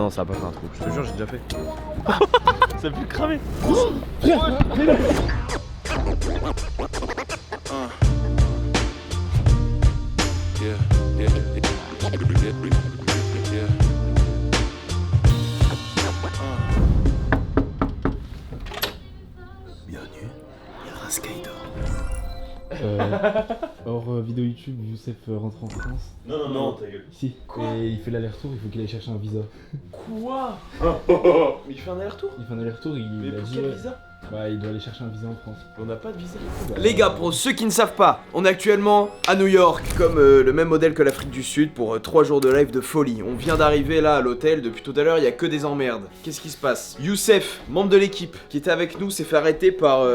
Non, ça va pas faire un trou. Je te jure, j'ai déjà fait. Ça a pu cramer. Bienvenue, Raskaïdor. Hors vidéo YouTube, Youssef rentre en France. Non, ta gueule. Si. Et il fait l'aller-retour, il faut qu'il aille chercher un visa. Quoi? Il fait un aller-retour? Il fait un aller-retour, Mais il a pour dit quel ouais. visa? Bah il doit aller chercher un visa en France. On n'a pas de visa. Les gars, pour ceux qui ne savent pas, on est actuellement à New York, comme le même modèle que l'Afrique du Sud, pour 3 jours de live de folie. On vient d'arriver là à l'hôtel, depuis tout à l'heure, il y a que des emmerdes. Qu'est-ce qui se passe? Youssef, membre de l'équipe, qui était avec nous, s'est fait arrêter par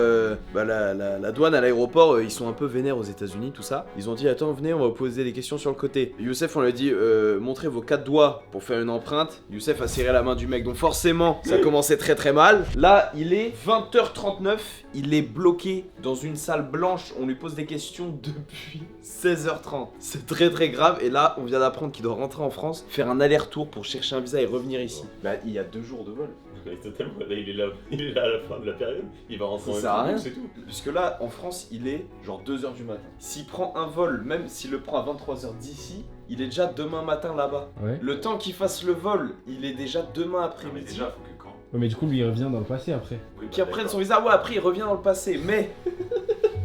la douane à l'aéroport. Ils sont un peu vénères aux États-Unis, tout ça. Ils ont dit, attends, venez, on va vous poser des questions sur le côté. Youssef, on lui a dit, montrez vos 4 doigts pour faire une empreinte. Youssef a serré la main du mec, donc forcément, ça commençait très très mal. Là, il est 20h39. Il est bloqué dans une salle blanche, on lui pose des questions depuis 16h30. C'est très très grave et là on vient d'apprendre qu'il doit rentrer en France, faire un aller-retour pour chercher un visa et revenir ici. Bah il y a 2 jours de vol. Totalement, là il est là à la fin de la période, il va rentrer Ça sert à rien. c'est tout. Puisque là en France il est genre 2h du matin. S'il prend un vol, même s'il le prend à 23h d'ici, il est déjà demain matin là-bas. Ouais. Le temps qu'il fasse le vol, il est déjà demain Mais après-midi. déjà, faut que quand. Ouais, mais du coup lui il revient dans le passé après. Oui, Qui apprenne son visa, ouais après il revient dans le passé, mais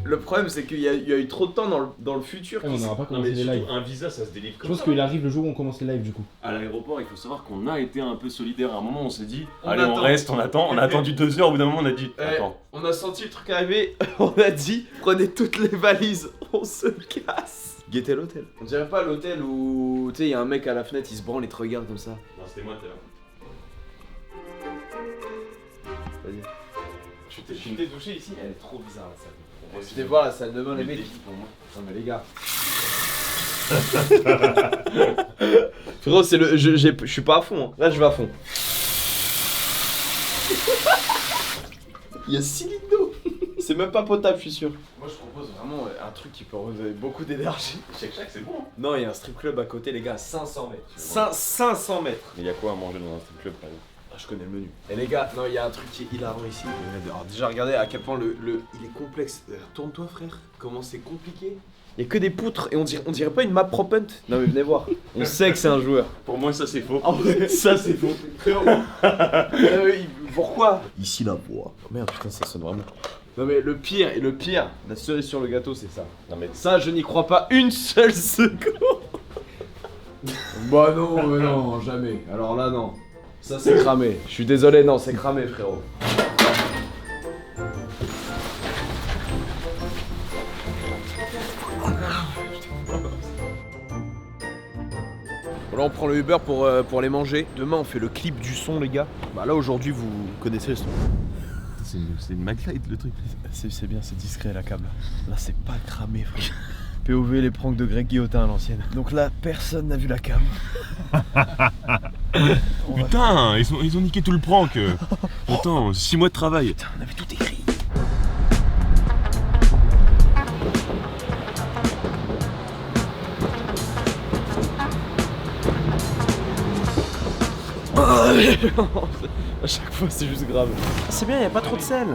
le problème c'est qu'il y a eu trop de temps dans le futur. Ouais, on n'aura pas Non, commencé mais les surtout, lives. un visa ça se délivre Je comme pense ça. qu'il arrive le jour où on commence les lives du coup. À l'aéroport, il faut savoir qu'on a été un peu solidaire. À un moment, on s'est dit, On allez, on attend. reste, on attend. On a attendu 2 heures. Au bout d'un moment, on a dit, attends. On a senti le truc arriver, on a dit prenez toutes les valises, on se casse. Guettez l'hôtel. On dirait pas l'hôtel où tu sais, il y a un mec à la fenêtre, il se branle et te regarde comme ça. Non, c'était moi tout à l'heure. Vas-y. Tu t'es Je filmé. t'ai touché ici, elle est trop bizarre la salle. Ouais, Je vais voir la salle de bain, les mecs. Non mais les gars. Frérot, c'est le. Je suis pas à fond, hein. Là je vais à fond. Il y a 6 litres d'eau. C'est même pas potable, je suis sûr. Moi je propose vraiment un truc qui peut redonner beaucoup d'énergie. Chaque c'est bon. Hein. Non, il y a un strip club à côté, les gars, 500 mètres. 500 mètres. Mais il y a quoi à manger dans un strip club par exemple? Ah, je connais le menu. Et les gars, non, il y a un truc qui est hilarant ici. Alors, déjà, regardez à quel point il est complexe. Tourne-toi, frère. Comment c'est compliqué. Il y a que des poutres et on dirait pas une map prop hunt. Non, mais venez voir. On sait que c'est un joueur. Pour moi, ça c'est faux. En vrai, Ça c'est faux. Pourquoi? Ici la voix. Oh, merde, putain, ça sonne vraiment. Non mais le pire, la cerise sur le gâteau, c'est ça. Non mais Ça, je n'y crois pas une seule seconde. Bah non, jamais. Alors là, non. Ça, c'est cramé. Je suis désolé, non, c'est cramé, frérot. Bon, là, on prend le Uber pour les manger. Demain, on fait le clip du son, les gars. Bah là, aujourd'hui, vous connaissez le son. c'est une Maglite le truc. C'est bien, c'est discret, la câble. Là, c'est pas cramé, frère. POV, les pranks de Greg Guillotin à l'ancienne. Donc là, personne n'a vu la cam. Putain, ils ont niqué tout le prank. Attends, 6 mois de travail. Putain, on avait tout écrit. À chaque fois, c'est juste grave. C'est bien, y a pas trop de sel.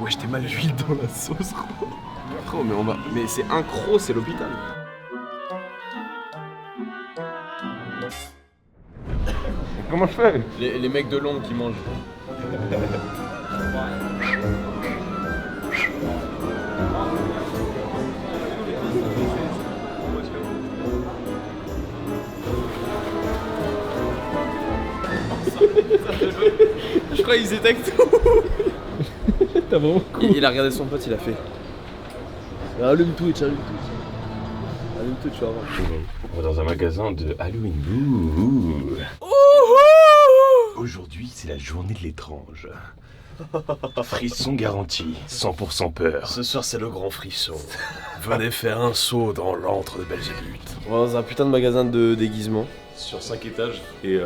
Ouais, j'étais mal l'huile dans la sauce, gros. Frérot, mais c'est un croc, c'est l'hôpital. Comment je fais? Les mecs de Londres qui mangent. Je crois qu'ils étaient avec tout. T'as vraiment Il a regardé son pote, il a fait. Allume Twitch, allume Twitch. Allume Twitch, tu vas voir. On va dans un magasin de Halloween. Ouh. Aujourd'hui, c'est la journée de l'étrange. Frisson garanti, 100% peur. Ce soir, c'est le grand frisson. Venez faire un saut dans l'antre de Belzébuth. On va dans un putain de magasin de déguisement. Sur 5 étages. Et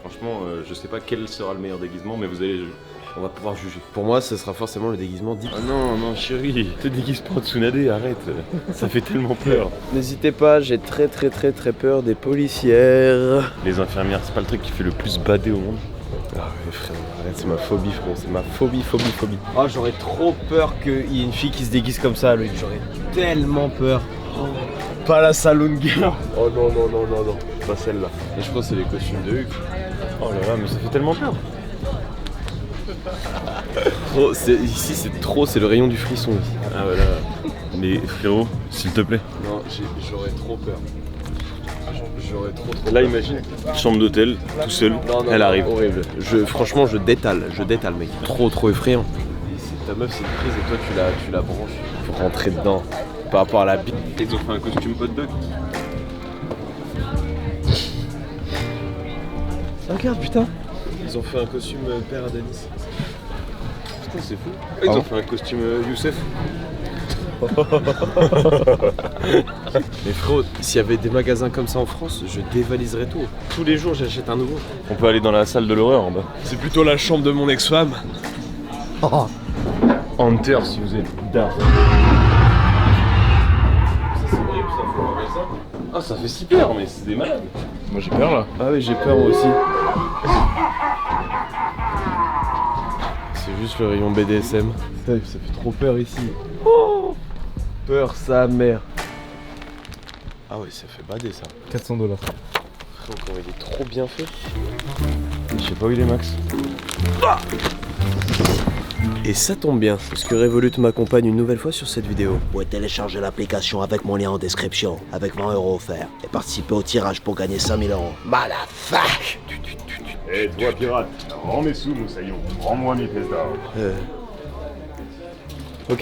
franchement, je sais pas quel sera le meilleur déguisement, mais vous allez on va pouvoir juger. Pour moi, ce sera forcément le déguisement dit. Ah non, non, chérie, te déguise pas en Tsunade, arrête. Ça fait tellement peur. N'hésitez pas, j'ai très peur des policières. Les infirmières, c'est pas le truc qui fait le plus bader au monde. Ah ouais frère, arrête, c'est ma phobie frérot, c'est ma phobie. Oh, j'aurais trop peur qu'il y ait une fille qui se déguise comme ça, lui. J'aurais tellement peur. Oh, pas la saloon girl. Oh non, pas celle-là. Et je pense que c'est les costumes de Huck. Oh là là, mais ça fait tellement peur. Oh, ici c'est trop, c'est le rayon du frisson ici. Ah voilà. Mais frérot, s'il te plaît. Non, j'aurais trop peur. J'aurais trop Là, imagine, chambre d'hôtel, tout seul, elle arrive. Horrible. Franchement, je détale mec. Trop effrayant. Ta meuf c'est une prise et toi tu la branches. Faut rentrer dedans. Par rapport à la bite. Ils ont fait un costume hot dog. Regarde putain. Ils ont fait un costume père Adonis. Putain, c'est fou. Ils ont fait un costume Youssef. Mais frérot, s'il y avait des magasins comme ça en France, je dévaliserais tout. Tous les jours j'achète un nouveau. On peut aller dans la salle de l'horreur en bas. C'est plutôt la chambre de mon ex-femme. Hunter si vous êtes dark. C'est horrible ça, faut enlever ça. Ah ça fait si peur, mais c'est des malades. Moi j'ai peur là. Ah oui, j'ai peur moi aussi. C'est juste le rayon BDSM. Ça fait trop peur ici. Oh, peur sa mère. Ah ouais, ça fait bader ça. $400. Frérot, comment il est trop bien fait. Je sais pas où il est Max. Et ça tombe bien, parce que Revolut m'accompagne une nouvelle fois sur cette vidéo. Vous pouvez télécharger l'application avec mon lien en description, avec 20 € offerts, et participer au tirage pour gagner 5000 €. Malafake! Eh toi pirate, rends mes sous Moussaillon, rends-moi mes pièces d'or. Ok,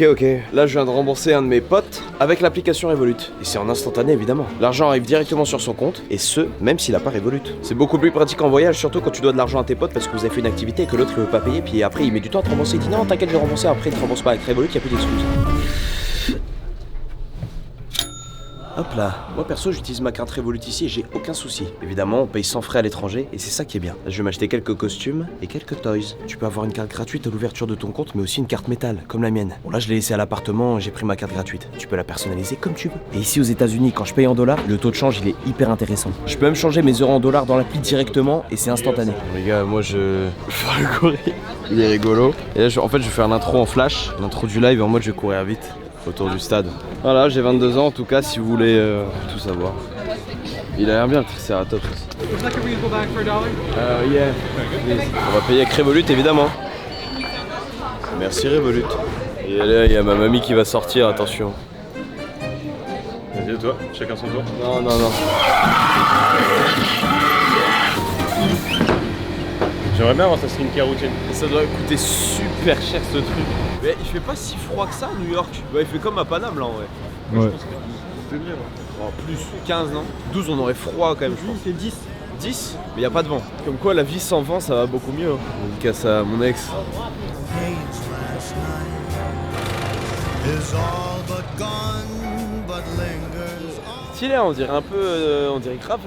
là je viens de rembourser un de mes potes avec l'application Revolut. Et c'est en instantané évidemment. L'argent arrive directement sur son compte, et ce, même s'il a pas Revolut. C'est beaucoup plus pratique en voyage, surtout quand tu dois de l'argent à tes potes parce que vous avez fait une activité et que l'autre il veut pas payer, puis après il met du temps à te rembourser, il dit non t'inquiète je vais rembourser, après il te rembourse pas avec Revolut, y a plus d'excuses. Hop là, moi perso j'utilise ma carte Revolut ici et j'ai aucun souci. Évidemment on paye sans frais à l'étranger et c'est ça qui est bien. Là, je vais m'acheter quelques costumes et quelques toys. Tu peux avoir une carte gratuite à l'ouverture de ton compte mais aussi une carte métal comme la mienne. Bon là je l'ai laissée à l'appartement et j'ai pris ma carte gratuite. Tu peux la personnaliser comme tu veux. Et ici aux États-Unis quand je paye en dollars, le taux de change il est hyper intéressant. Je peux même changer mes euros en dollars dans l'appli directement et c'est instantané. Les gars, moi je vais faire le gorille. Il est rigolo. Et là en fait je vais faire l'intro en flash, l'intro du live et en mode je vais courir vite autour du stade. Voilà, j'ai 22 ans en tout cas si vous voulez tout savoir. Il a l'air bien le Triceratops aussi. Yeah. On va payer avec Revolut évidemment. Merci Revolut. Et là il y a ma mamie qui va sortir, attention. Vas-y toi, chacun son tour. Non. J'aimerais bien avoir sa skincare routine. Ça doit coûter super cher ce truc. Mais il fait pas si froid que ça à New York. Bah il fait comme à Paname là en vrai. Ouais. Oh, plus 15 non 12 on aurait froid quand même je pense. C'est 10. 10 mais y a pas de vent. Comme quoi la vie sans vent ça va beaucoup mieux. Dédicace à mon ex. Stylé, on dirait un peu, on dirait grave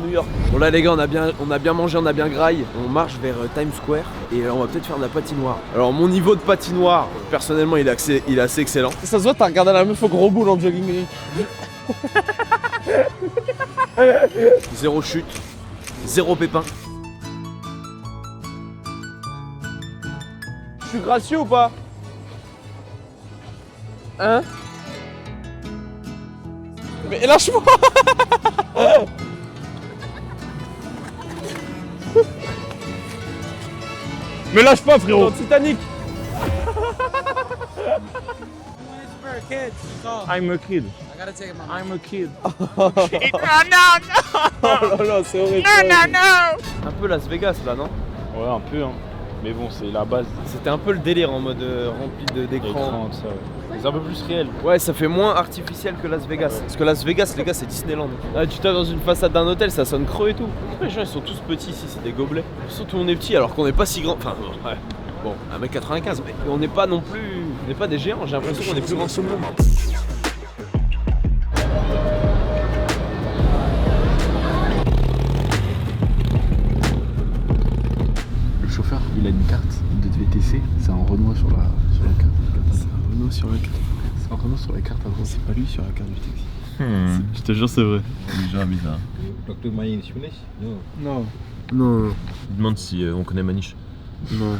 New York. Bon là les gars, on a bien mangé, on a bien graille. On marche vers Times Square et on va peut-être faire de la patinoire. Alors mon niveau de patinoire, personnellement, il est assez excellent. Ça se voit, t'as regardé la meuf au gros boule en jogging. Zéro chute, zéro pépin. Je suis gracieux ou pas? Hein? Mais lâche-moi! Mais lâche pas frérot. Titanic! I'm a kid. I'm a kid. Oh là là, c'est horrible. Un peu Las Vegas là, non? Ouais un peu hein. Mais bon c'est la base. C'était un peu le délire en mode rempli d'écran. Écran, tout ça, ouais. C'est un peu plus réel. Ouais, ça fait moins artificiel que Las Vegas. Parce que Las Vegas, les gars, c'est Disneyland. Là, tu tapes dans une façade d'un hôtel, ça sonne creux et tout. Les gens, ils sont tous petits ici, c'est des gobelets. Surtout, on est petit alors qu'on n'est pas si grand. Enfin, ouais. Bon, 1m95, mais on n'est pas non plus. On n'est pas des géants, j'ai l'impression qu'on est plus grand que tout le monde. Le chauffeur, il a une carte de TTC, c'est un Renoir sur la carte. C'est un Renault sur la carte. C'est un Renault sur la carte à droite. C'est pas lui sur la carte du taxi. Je te jure, c'est vrai. Les gens bizarres. Non. Non. Il demande si on connaît Maniche. Non.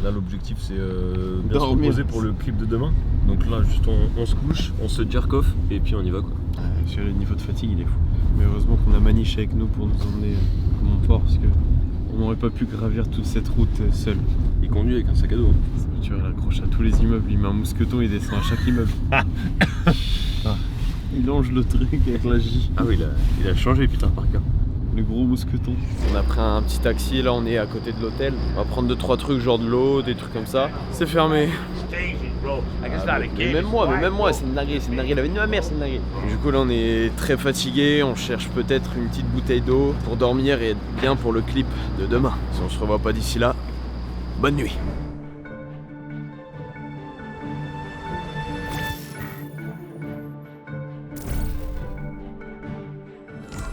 Là, l'objectif c'est bien se Dormir. reposer pour le clip de demain. Donc là, juste on se couche, on se jerk off et puis on y va quoi. Sur le niveau de fatigue, il est fou. Mais heureusement qu'on a Maniche avec nous pour nous emmener à Montport parce que on n'aurait pas pu gravir toute cette route seul. Il conduit avec un sac à dos. Tu vois, il accroche à tous les immeubles, il met un mousqueton, il descend à chaque immeuble. Il longe le truc avec la J. Ah oui, il a changé Peter Parker. Le gros mousqueton. On a pris un petit taxi, là on est à côté de l'hôtel. On va prendre 2-3 trucs, genre de l'eau, des trucs comme ça. C'est fermé. Mais même moi, c'est une dinguerie, la vie de ma mère, c'est une dinguerie. Du coup là on est très fatigué, on cherche peut-être une petite bouteille d'eau pour dormir et être bien pour le clip de demain. Si on se revoit pas d'ici là, bonne nuit. –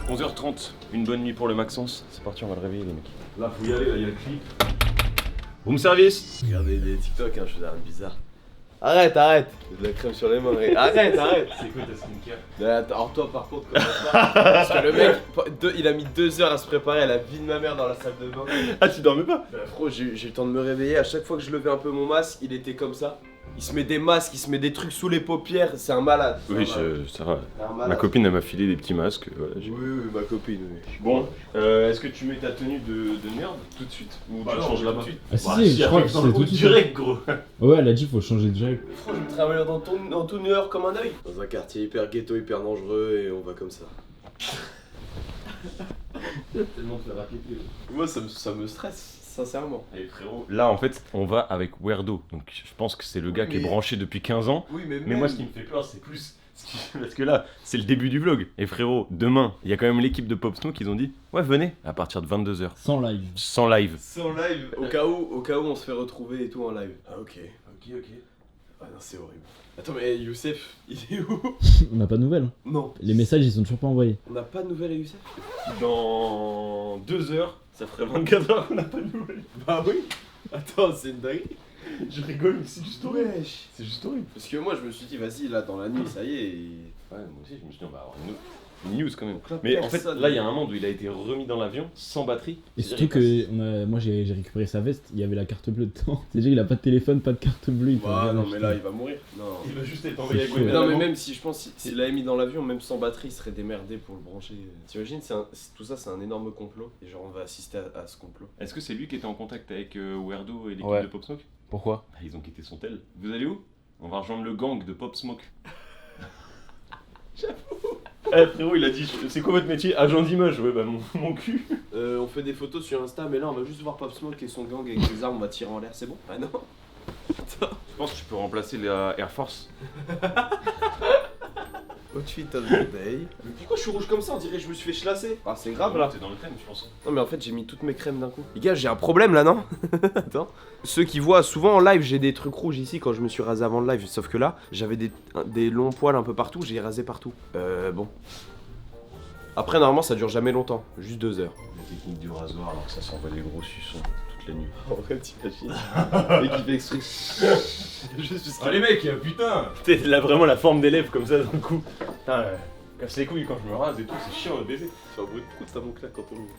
11h30, une bonne nuit pour le Maxence. C'est parti, on va le réveiller les mecs. Là, faut y aller, là, il y a le clip. Room service. Regardez des TikTok, je fais des trucs bizarres. Arrête. J'ai de la crème sur les mains. Arrête. C'est quoi ta skincare? Mais attends, alors toi par contre, commence pas. Parce que le mec, il a mis 2 heures à se préparer à la vie de ma mère dans la salle de bain. Ah, tu dormais pas? Bah, frérot, j'ai eu le temps de me réveiller. À chaque fois que je levais un peu mon masque, il était comme ça. Il se met des masques, il se met des trucs sous les paupières. C'est un malade. Oui, ça va. C'est un malade. Ma copine, elle m'a filé des petits masques. Voilà, Oui, ma copine, oui. Bon, est-ce que tu mets ta tenue de nerd tout de suite? Ou tu changes là-bas? Ah si, je crois que c'est tout de suite. Direct, gros. Ouais, elle a dit faut changer direct. Frérot, je me travaille dans tout New York comme un œil. Dans un quartier hyper ghetto, hyper dangereux, et on va comme ça. Tellement te la répéter. Moi, ça me stresse, sincèrement. Allez frérot. Là en fait on va avec Weirdo, donc je pense que c'est le gars qui est branché depuis 15 ans. Oui, Mais moi ce qui me fait peur c'est plus parce que là c'est le début du vlog. Et frérot, demain il y a quand même l'équipe de Pop Smoke, ils ont dit ouais venez à partir de 22h. Sans live. Sans live. Sans live, au cas où on se fait retrouver et tout en live. Ah ok. Ah non c'est horrible. Attends mais Youssef, il est où? On n'a pas de nouvelles. Non. Les messages ils sont toujours pas envoyés. On n'a pas de nouvelles à Youssef? Dans 2 heures, ça ferait 24 heures qu'on n'a pas de nouvelles. Bah oui. Attends, c'est une dinguerie. Je rigole mais c'est juste horrible. Wesh. C'est juste horrible. Parce que moi je me suis dit vas-y là dans la nuit ça y est. Ouais moi aussi je me suis dit on va avoir une news quand même. là, Mais en fait personne. là il y a un monde où il a été remis dans l'avion sans batterie. Et C'est-à-dire surtout qu'il que moi j'ai récupéré sa veste, il y avait la carte bleue dedans. C'est-à-dire qu'il a pas de téléphone, pas de carte bleue. Il faut Bah rien non acheter. mais là il va mourir. Non. il va juste être envoyé avec C'est chaud. Mais non mais Guantanamo. même si je pense s'il l'avait mis dans l'avion, même sans batterie, il serait démerdé pour le brancher. T'imagines, tout ça c'est un énorme complot. Et genre on va assister à ce complot. Est-ce que c'est lui qui était en contact avec Weirdo et l'équipe Ouais. de Pop Smoke? Pourquoi? Ah, ils ont quitté son tel. Vous allez où? On va rejoindre le gang de Pop Smoke. J'avoue. Eh frérot, il a dit c'est quoi votre métier? Agent d'image. Ouais bah mon cul. On fait des photos sur Insta, mais là on va juste voir Pop Smoke et son gang avec des armes, on va tirer en l'air, c'est bon? Ah non. Je pense que tu peux remplacer la Air Force. Outfit of the day. Mais pourquoi je suis rouge comme ça? On dirait que je me suis fait chlasser. Ah c'est grave là. T'es dans le thème je pense. Non mais en fait j'ai mis toutes mes crèmes d'un coup. Les gars j'ai un problème là non? Attends. Ceux qui voient souvent en live j'ai des trucs rouges ici quand je me suis rasé avant le live. Sauf que là j'avais des longs poils un peu partout, j'ai rasé partout. Bon. Après normalement ça dure jamais longtemps, juste 2 heures. La technique du rasoir alors que ça s'envoie des gros suçons toute la nuit. En vrai t'imagines? Le mec il fait exprès. Juste Oh les mecs, putain! T'es là vraiment la forme des lèvres comme ça d'un coup. Putain, casse les couilles quand je me rase et tout, c'est chiant le baiser. Tu fais un bruit de prout ça mon claque quand on ouvre.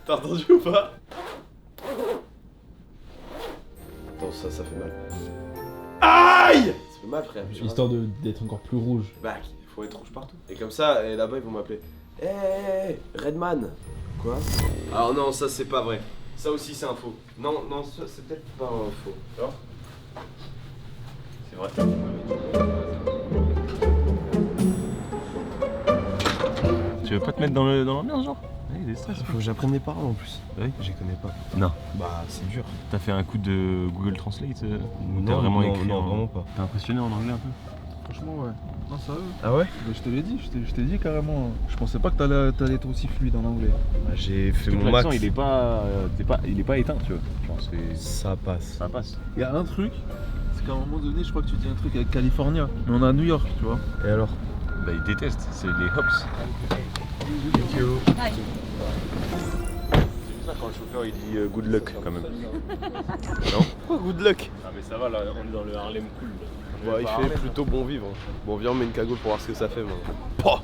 T'as entendu ou pas? Attends ça fait mal. Aïe! Ça fait mal frère. Histoire d'être encore plus rouge. Bah, il faut être rouge partout. Et comme ça, et là-bas, ils vont m'appeler. Hey, Redman. Quoi? Alors non, ça c'est pas vrai. Ça aussi c'est un faux. Non, ça c'est peut-être pas un faux. Alors C'est vrai. Tu veux pas te mettre dans l'ambiance genre? Ouais, des stress. Faut que j'apprenne les paroles en plus. Ouais. Je les connais pas. Non. Bah c'est dur. T'as fait un coup de Google Translate ou t'as Non, vraiment non, écrit non, en... vraiment pas. T'es impressionné en anglais un peu? Franchement, ouais. Non, ça va. Ah ouais? Mais je te l'ai dit, je t'ai dit carrément. Je pensais pas que t'allais être aussi fluide en anglais. Bah, j'ai fait Parce que mon max. l'accent il est pas éteint tu vois. Genre c'est... Ça passe. Ça passe. Il y a un truc, c'est qu'à un moment donné, je crois que tu dis un truc avec California. Mais on est à New York, tu vois. Et alors? Bah ils détestent, c'est les hops. Hi. quand le chauffeur il dit good luck quand même. Pourquoi good luck? Ah mais ça va là, on est dans le Harlem cool. Bah, il fait plutôt bon vivre. Bon, viens, on met une cagoule pour voir ce que ça fait. Pouah.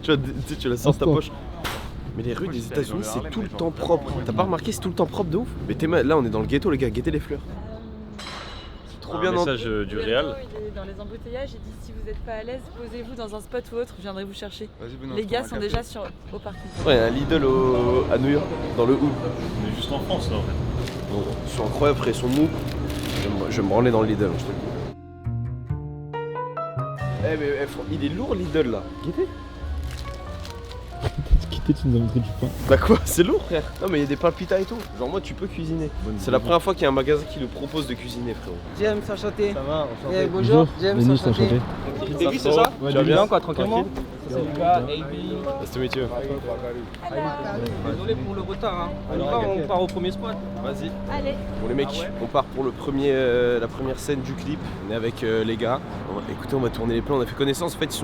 tu la sors de ta poche. Mais les rues des États-Unis, c'est tout le temps propre. T'as pas remarqué, c'est tout le temps propre de ouf? Mais là, on est dans le ghetto, les gars. Guettez les fleurs. C'est trop bien. Un message du Real. Il est dans les embouteillages. Il dit si vous n'êtes pas à l'aise, posez-vous dans un spot ou autre. Je viendrai vous chercher. Les gars sont déjà au parking. Ouais, il y a un Lidl à New York, dans le hood. On est juste en France là en fait. Bon, ils sont incroyables, après ils sont mous. Je vais me branler dans le Lidl, je te le dis. Eh mais il est lourd Lidl là. Guettez. Tu nous as montré du pain. Bah quoi, c'est lourd frère. Non mais il y a des palpitas et tout. Genre moi tu peux cuisiner. C'est la première fois qu'il y a un magasin qui nous propose de cuisiner frérot. James, enchanté. Ça va, enchanté. Bonjour, James, Denis, enchanté. David c'est ça? Ouais, Tu vas bien quoi, tranquillement? C'est Lucas, AB. Nice to meet you. Désolé pour le retard, hein. On part au premier spot. Vas-y. Allez. Bon les mecs, on part pour la première scène du clip. On est avec les gars. Écoutez, on va tourner les plans. On a fait connaissance. En fait,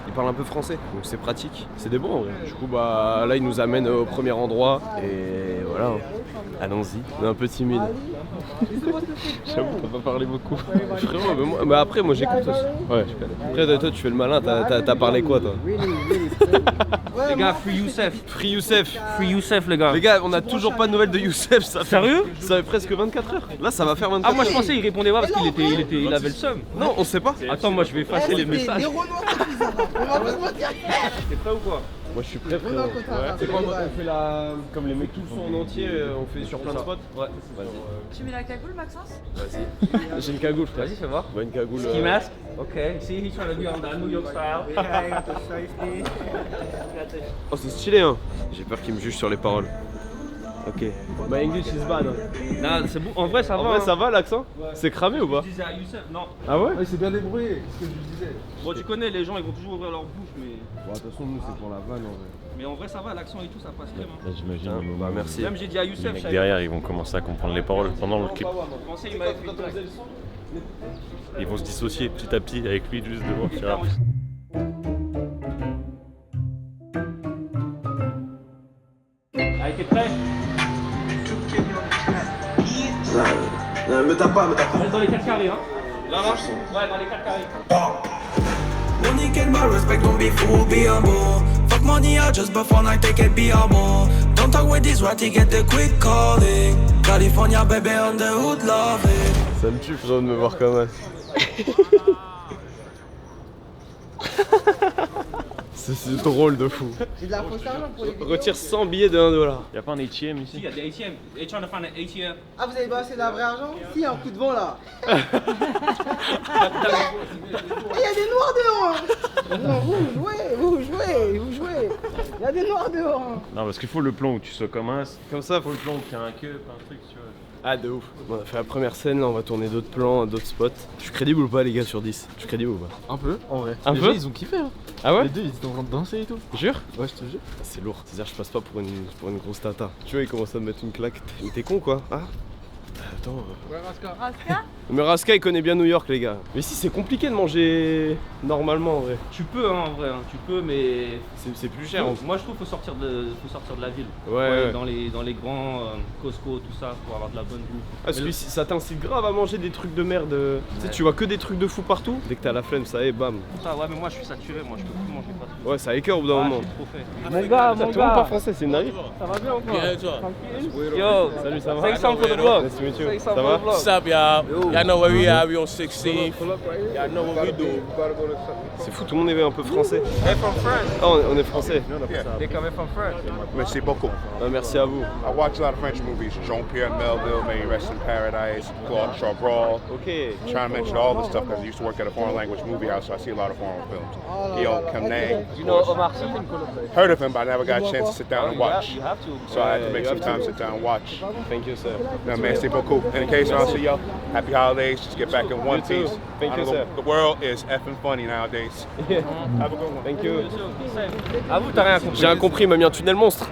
ils parlent un peu français, donc c'est pratique. C'est des bons en vrai. Du coup, bah là, ils nous amènent au premier endroit. Et voilà. Allons-y. On est un peu timide. J'avoue, t'as pas parlé beaucoup. Frérot, mais après, moi j'écoute aussi. Ouais, je connais. Après, toi, tu fais le malin. T'as parlé quoi, toi? Les gars, Free Youssef. Free Youssef. Free Youssef, les gars. Les gars, on a toujours pas de nouvelles de Youssef. Sérieux? Ça fait presque 24 heures. Là, ça va faire 24 heures. Ah, moi je pensais qu'il répondait pas parce qu'il avait le seum. Non, on sait pas. Attends, moi je vais effacer les messages. T'es prêt ou quoi? Moi je suis prêt frérot. Ouais. C'est quoi, on fait comme les mecs tous en entier, on fait sur plein de spots? Ouais, vas-y. Tu mets la cagoule, Maxence? Vas-y. J'ai une cagoule frère. Vas-y, fais voir. Ouais, une cagoule. Ski mask? Ok. See, he's trying to be on the New York style. Oh c'est stylé hein. J'ai peur qu'il me juge sur les paroles. Ok. My English is bad. Non, c'est bon. En vrai, ça va. En vrai, hein. ça va l'accent? C'est cramé ou pas? Je disais à Youssef, non. Ah ouais? Ouais, c'est bien débrouillé, c'est ce que je disais. Bon, tu connais, les gens ils vont toujours ouvrir leur bouche, mais. Bon, de toute façon, nous, c'est pour la vanne en vrai. Mais en vrai, ça va, l'accent et tout, ça passe très bien. Là, j'imagine Ah, le moment. bah merci. Même j'ai dit à Les Youssef, mecs derrière ils vont commencer à comprendre les paroles pendant le clip. je pensais qu'il m'avait fait une blague. Ils vont se dissocier petit à petit avec lui juste devant. Tu vois. Ah, t'es prêt? Me tape pas. Reste dans les 4 carrés, hein. Là, là? Ouais, dans les 4 carrés. Money get my respect, don't be fool, be humble. Fuck money, I just buff all night, take it, be humble. Don't talk with this ratty, get the quick calling. California, baby, on the hood, love it. Ça me tue frérot de me voir comme ça. C'est drôle de fou. J'ai de la fausse argent pour les vidéos. Retire 100 billets de 1 $. Y'a pas un ATM ici? Si, il y a des ATM. They're trying to find an ATM. Ah, vous avez balancé de la vraie argent? Si, un coup de vent là. Il y a des noirs dehors. Non, vous jouez. Il y a des noirs dehors. Non, parce qu'il faut le plan où tu sois comme un. Comme ça, Faut le plan où tu as un queue, un truc, tu vois. Ah de ouf. Bon, on a fait la première scène, là on va tourner d'autres plans, d'autres spots. Je suis crédible ou pas les gars sur 10? Je suis crédible ou pas? Un peu, en vrai. Un Les peu gens, ils ont kiffé, hein. Ah ouais? Les deux, ils étaient en train de danser et tout. Jure? Ouais, je te jure. C'est lourd, c'est-à-dire je passe pas pour une grosse tata. Tu vois, il commence à me mettre une claque. T'es con quoi? Ah? Attends. Raska? Mais Raska il connaît bien New York les gars. Mais si c'est compliqué de manger normalement en vrai. Tu peux, hein, en vrai, hein. Tu peux, mais. C'est plus cher. Moi, je trouve qu'il faut sortir de la ville. Ouais. Dans les grands Costco, tout ça, pour avoir de la bonne bouffe. Ah, parce que ça t'incite grave à manger des trucs de merde. Tu sais, tu vois que des trucs de fou partout. Dès que t'as la flemme, ça est, bam. Ça, ouais, mais moi, je suis saturé, moi, je peux plus manger pas tout. Ouais, ça écoeure au bout d'un moment. Je suis trop fait. Mon gars, Tout le monde parle français, c'est une dinguerie. Ça va bien ou quoi? Bien, toi? Yo, Salut, ça va? say something for the vlog. Nice to meet you. Say Ça something va? for the vlog. What's up, y'all? Y'all know where we are, we on 16th. Y'all know what we do. C'est fou, tout le monde est un peu français. They're from France. Ah, on est français. They coming from France. Merci beaucoup. Ah, merci à vous. I watch a lot of French movies. Jean-Pierre Melville, May He Rest in Paradise, Claude Chabrol. Ok. I'm trying to mention all this stuff because I used to work at a foreign language movie house, so I see a lot of foreign films. Yo, Kamnang. You know Omar Sy? Heard of him, but I never got a chance to sit down and watch. You have to. So I had to make you some have time to. to sit down and watch. Thank you, sir. No, merci beaucoup. In case I don't see y'all, happy holidays. holidays. Just get back in one You too. piece. Thank you, sir. The world is effing funny nowadays. Have a good one. Thank you. Ah vous, t'as rien compris. J'ai rien compris, il m'a mis un tunnel monstre.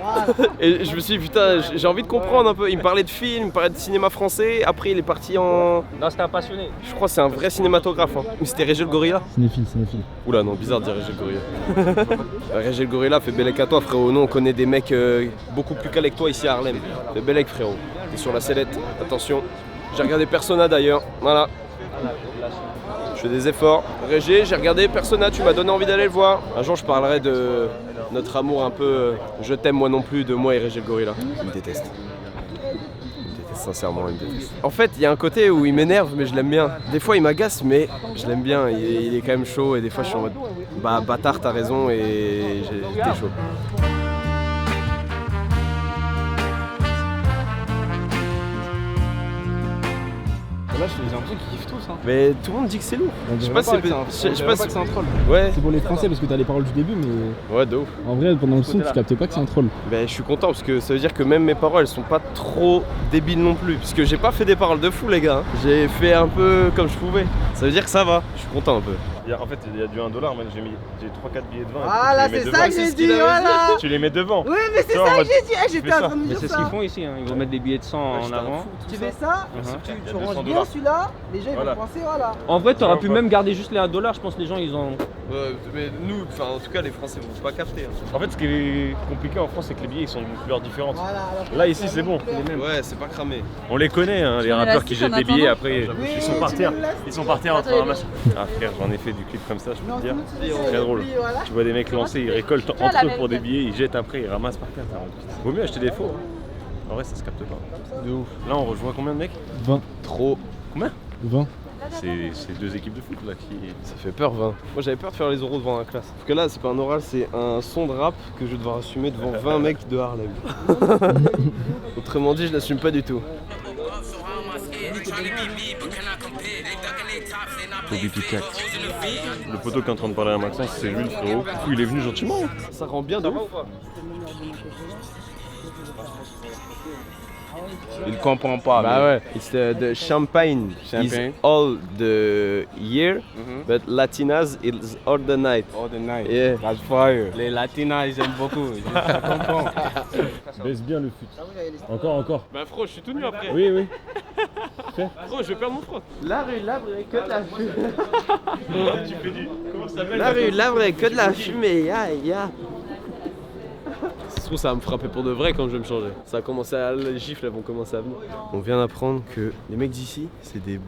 Et je me suis dit, putain, j'ai envie de comprendre un peu. Il me parlait de films, il me parlait de cinéma français. Après, il est parti en. Non, c'était un passionné. Je crois que c'est un vrai cinématographe. Hein. Ou c'était Régé le Gorilla? Cinéphile. Oula, non, bizarre de dire Régé le Gorilla. Régé le Gorilla, fait bellec à toi, frérot. Nous, on connaît des mecs beaucoup plus calés que toi ici à Harlem. Fais bellec, frérot. T'es sur la sellette, attention. J'ai regardé Persona d'ailleurs, voilà. Je fais des efforts. Régé, j'ai regardé Persona, tu m'as donné envie d'aller le voir. Un jour, je parlerai de notre amour un peu je t'aime moi non plus de moi et Régé le Gorilla. Il me déteste. Sincèrement, il me déteste. En fait, il y a un côté où il m'énerve, mais je l'aime bien. Des fois, il m'agace, mais je l'aime bien. Il est quand même chaud, et des fois, je suis en mode bah, bâtard, t'as raison, et j'étais chaud. Là, j'ai l'impression qu'ils kiffent tous. Hein. Mais tout le monde dit que c'est lourd. Je sais pas si c'est un troll. Ouais. C'est pour les Français parce que t'as les paroles du début, mais. Ouais, de ouf. En vrai, pendant le son, tu captes pas que c'est un troll. Ben, je suis content parce que ça veut dire que même mes paroles, elles sont pas trop débiles non plus. Parce que j'ai pas fait des paroles de fou, les gars. Hein. J'ai fait un peu comme je pouvais. Ça veut dire que ça va. Je suis content un peu. En fait, il y a du 1$, man. J'ai 3-4 billets de 20. Ah là, c'est ça que j'ai dit, voilà. Tu les mets devant. Oui, mais c'est ça que j'ai dit. J'étais en train de Mais dire c'est ce qu'ils font ici, hein. Ils vont mettre des billets de 100 en avant. Tu fais ça, tu ranges bien celui-là, les gens ils vont penser, voilà. En vrai, t'aurais pu même garder juste les 1$, je pense que les gens ils ont. Ouais, mais nous, enfin en tout cas les Français vont pas capter. Hein. En fait, ce qui est compliqué en France, c'est que les billets ils sont d'une couleur différente. Voilà, là, ici, c'est bon. Ouais, c'est pas cramé. On les connaît, hein, les rappeurs qui jettent des billets après. Oui, ils sont par terre. Ils sont par terre en train de Attends, ramasser. Ah frère, j'en ai fait du clip comme ça, je peux te dire. c'est Très drôle. voilà. Tu vois des mecs lancer, ils récoltent entre eux pour des billets, ils jettent après, ils ramassent par terre. Vaut mieux acheter des faux. Hein. En vrai, ça se capte pas. De ouf. Là, on rejoint combien de mecs? 20. Trop. Combien? 20. C'est deux équipes de foot là qui. Ça fait peur 20. Moi j'avais peur de faire les oraux devant la classe. Parce que là c'est pas un oral, c'est un son de rap que je vais devoir assumer devant 20 mecs de Harlem. Autrement dit, je l'assume pas du tout. Le poteau qui est en train de parler à Maxence, c'est lui le frérot. Du coup, il est venu gentiment. Ça rend bien de ouf. Il comprend pas. Bah ouais, it's the champagne is all the year, but Latinas is all the night. All the night. Yeah. That's fire. Les Latinas ils aiment beaucoup. Je comprends. Baisse bien le fut. Encore. Bah fro, je suis tout nu après. Oui. Fro, je vais perdre mon fro. La rue, l'arbre et que de la fumée. Tu fais du. Comment ça s'appelle? La rue, l'arbre et que de la fumée. Ya. Je trouve ça va me frapper pour de vrai quand je vais me changer. Ça a commencé à. Les gifles elles vont commencer à venir. On vient d'apprendre que les mecs d'ici, c'est des.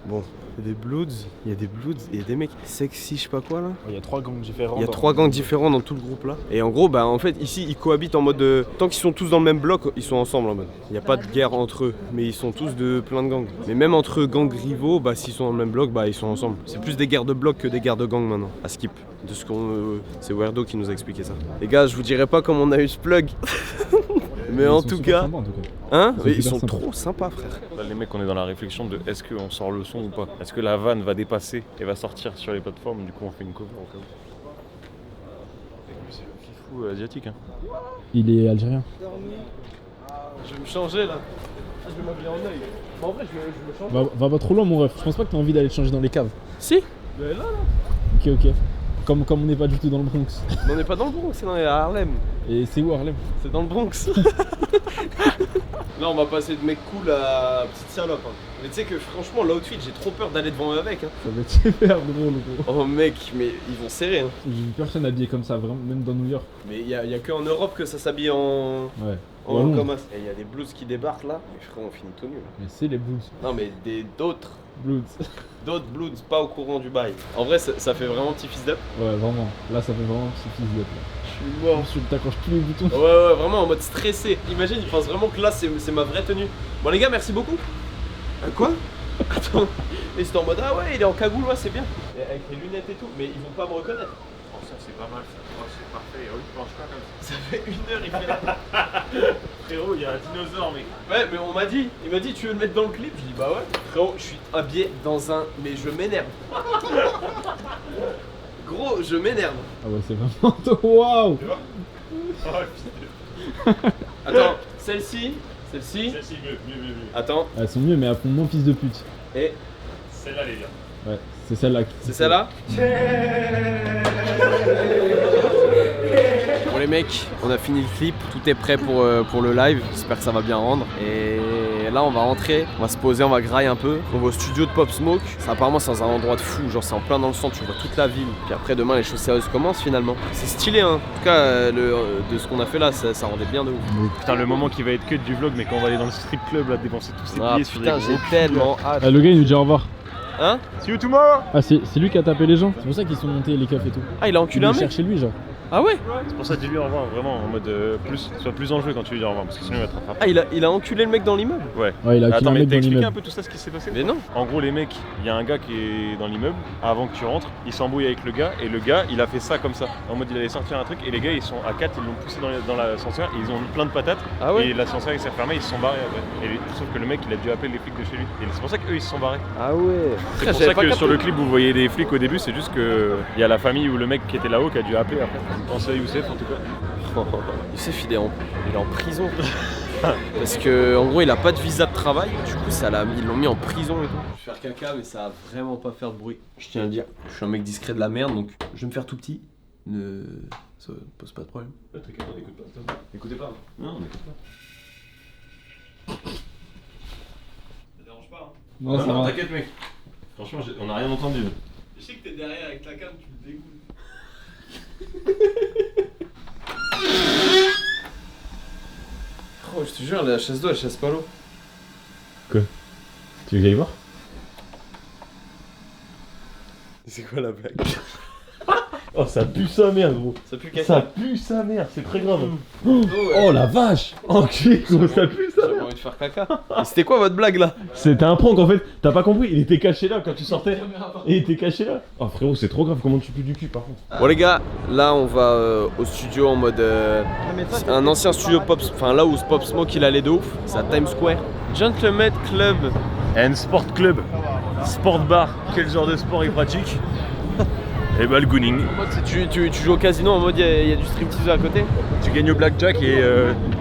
Bon, c'est des bloods. Il y a des bloods et il y a des mecs sexy, je sais pas quoi là. Il y a 3 gangs différents. Il y a 3 gangs différents dans tout le groupe là. Et en gros, bah en fait, ici ils cohabitent en mode. Tant qu'ils sont tous dans le même bloc, ils sont ensemble en mode. Il n'y a pas de guerre entre eux, mais ils sont tous de plein de gangs. Mais même entre gangs rivaux, bah s'ils sont dans le même bloc, bah ils sont ensemble. C'est plus des guerres de bloc que des guerres de gangs maintenant. À skip. De ce qu'on. C'est Werdo qui nous a expliqué ça. Les gars, je vous dirai pas comment on a eu ce plug. Mais en tout cas. Sympas, en tout cas. Hein? Ils Ils sont sont super trop sympas, frère. Là, les mecs, on est dans la réflexion de est-ce qu'on sort le son ou pas? Est-ce que la vanne va dépasser et va sortir sur les plateformes? Du coup, on fait une cover au cas où. C'est fou asiatique, hein. Il est algérien. Je vais me changer là. Je vais m'habiller en œil. En vrai, je me change. Va pas trop loin, mon ref. Je pense pas que t'as envie d'aller te changer dans les caves. Si. Mais là. Ok. Comme on n'est pas du tout dans le Bronx. Mais on n'est pas dans le Bronx, c'est dans Harlem. Et c'est où Harlem? C'est dans le Bronx. Là, on va passer de mec cool à petite salope. Hein. Mais tu sais que franchement, l'outfit, j'ai trop peur d'aller devant eux avec. Hein. Ça va être super drôle, gros. Oh mec, mais ils vont serrer. Hein. J'ai vu personne habillé comme ça, vraiment, même dans New York. Mais il y a que en Europe que ça s'habille en. Ouais. En commun. Et il y a des blues qui débarquent là. Mais frère, on finit tout nul. Mais c'est les blues. Non, mais d'autres. Blues. D'autres blues pas au courant du bail. En vrai, ça fait vraiment petit fils d'up. Ouais, vraiment. Là, ça fait vraiment un petit fils d'up. Je suis mort. Tu t'accroches tous les boutons. Ouais, vraiment en mode stressé. Imagine, ils pensent vraiment que là, c'est ma vraie tenue. Bon, les gars, merci beaucoup. Quoi? Attends. Et c'est en mode, ah ouais, il est en cagoule, ouais, c'est bien. Et avec les lunettes et tout, mais ils vont pas me reconnaître. Oh, ça, c'est pas mal, ça. Oh, c'est parfait. Oh, il mange pas comme ça. Ça fait 1 heure, il fait là. Frérot, il y a un dinosaure, mec. Ouais, mais on m'a dit, il m'a dit, tu veux le mettre dans le clip? Je dis, bah ouais. Frérot, je suis habillé dans un. Mais je m'énerve. Gros, je m'énerve. Ah ouais, c'est vraiment. Waouh! Attends, celle-ci. Celle-ci, mieux. Attends. Elles sont mieux, mais elles font moins fils de pute. Et celle-là, les gars. Ouais, c'est celle-là. C'est celle-là. Bon les mecs, on a fini le clip, tout est prêt pour le live, j'espère que ça va bien rendre. Et là on va rentrer, on va se poser, on va grailler un peu. On va au studio de Pop Smoke, ça apparemment c'est dans un endroit de fou, genre c'est en plein dans le centre, tu vois toute la ville. Puis après demain les choses sérieuses commencent finalement. C'est stylé hein, en tout cas de ce qu'on a fait là, ça rendait bien de ouf. Putain le moment qui va être cut du vlog, mais quand on va aller dans le strip club là dépenser tous ces billets sur putain des j'ai gros tellement hâte. Ah, le gars il nous dit au revoir. Hein? See you tomorrow. Ah c'est lui qui a tapé les gens. C'est pour ça qu'ils sont montés les keufs et tout. Ah il a enculé un mec? Chercher lui genre. Ah ouais? C'est pour ça que dis-lui au revoir vraiment en mode sois plus enjoué quand tu lui dis au revoir parce que sinon il va te rattraper. Ah il a enculé le mec dans l'immeuble? Ouais. Ouais il a enculé Attends un mais mec t'as dans expliqué l'immeuble. un peu tout ça ce qui s'est passé? Mais non. En gros les mecs, il y a un gars qui est dans l'immeuble avant que tu rentres, il s'embrouille avec le gars et le gars il a fait ça comme ça. En mode il allait sortir un truc et les gars ils sont à 4, ils l'ont poussé dans l'ascenseur et ils ont mis plein de patates. Ah ouais? Et l'ascenseur il s'est fermé, ils se sont barrés après. Sauf que le mec il a dû appeler les flics de chez lui. Et c'est pour ça qu'eux ils se sont barrés. Ah ouais. C'est pour ça que sur le clip vous voyez des flics au début, c'est juste que il y a la famille ou le mec qui était là-haut qui a dû appeler après. Pensez à Youssef en tout cas. Youssef il est en prison. Parce que en gros il a pas de visa de travail, du coup ils l'ont mis en prison et tout. Je vais faire caca mais ça va vraiment pas faire de bruit. Je tiens à le dire, je suis un mec discret de la merde donc je vais me faire tout petit. Ça pose pas de problème. T'inquiète, on n'écoute pas. Écoutez pas. Non, on n'écoute pas. Ça dérange pas hein? Non, ça va. T'inquiète mec. Franchement on n'a rien entendu. Je sais que t'es derrière avec ta cam, tu me dégoûtes. Oh, je te jure, la chasse d'eau elle chasse pas l'eau. Quoi? Tu veux que j'aille voir? C'est quoi la blague? Oh ça pue sa mère gros. Ça pue le caca. Ça pue sa mère, c'est très grave. Oh la vache! Enculé gros, ça pue ça! J'avais envie de faire caca. Et c'était quoi votre blague là? C'était un prank en fait, t'as pas compris, il était caché là quand tu sortais. Il était caché là. Oh frérot, c'est trop grave comment tu pues du cul par contre. Bon les gars, là on va au studio en mode c'est un ancien studio Pop, enfin là où Pop Smoke il allait de ouf, c'est à Times Square. Gentleman Club And Sport Club, Sport Bar, quel genre de sport il pratique? Et bah le gooning. Tu joues au casino en mode il y a du striptease à côté? Tu gagnes au blackjack et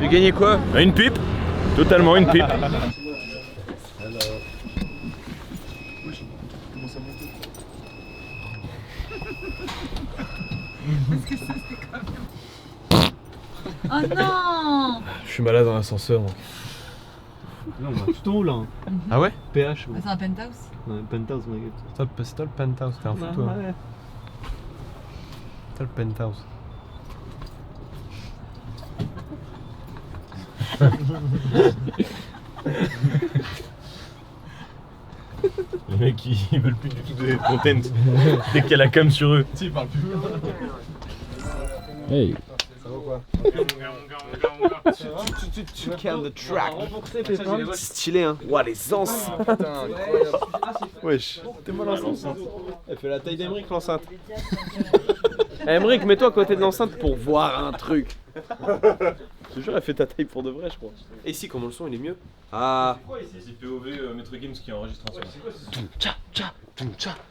tu gagnes quoi? Une pipe. Totalement une pipe. Oh non! Je suis malade dans l'ascenseur. Là on va tout en haut là. Ah ouais? PH. C'est un penthouse? Ouais, penthouse, ma gueule. C'est toi le penthouse, t'es un fou toi. Ouais. T'as le penthouse. Les mecs ils veulent plus du tout de content dès qu'il y a la cam sur eux. Si, il parle plus. Hey! Ça va quoi? Tu calmes the track. C'est stylé hein. Ouah les anses. Wesh. T'es mal l'enceinte. Elle fait la taille d'Emeric l'enceinte. Emeric, mets-toi à côté de l'enceinte pour voir un truc. Je te jure, elle fait ta taille pour de vrai, je crois. Et ici, comment le son il est mieux? Ah. C'est quoi ici? C'est POV Metro Games qui enregistre un son.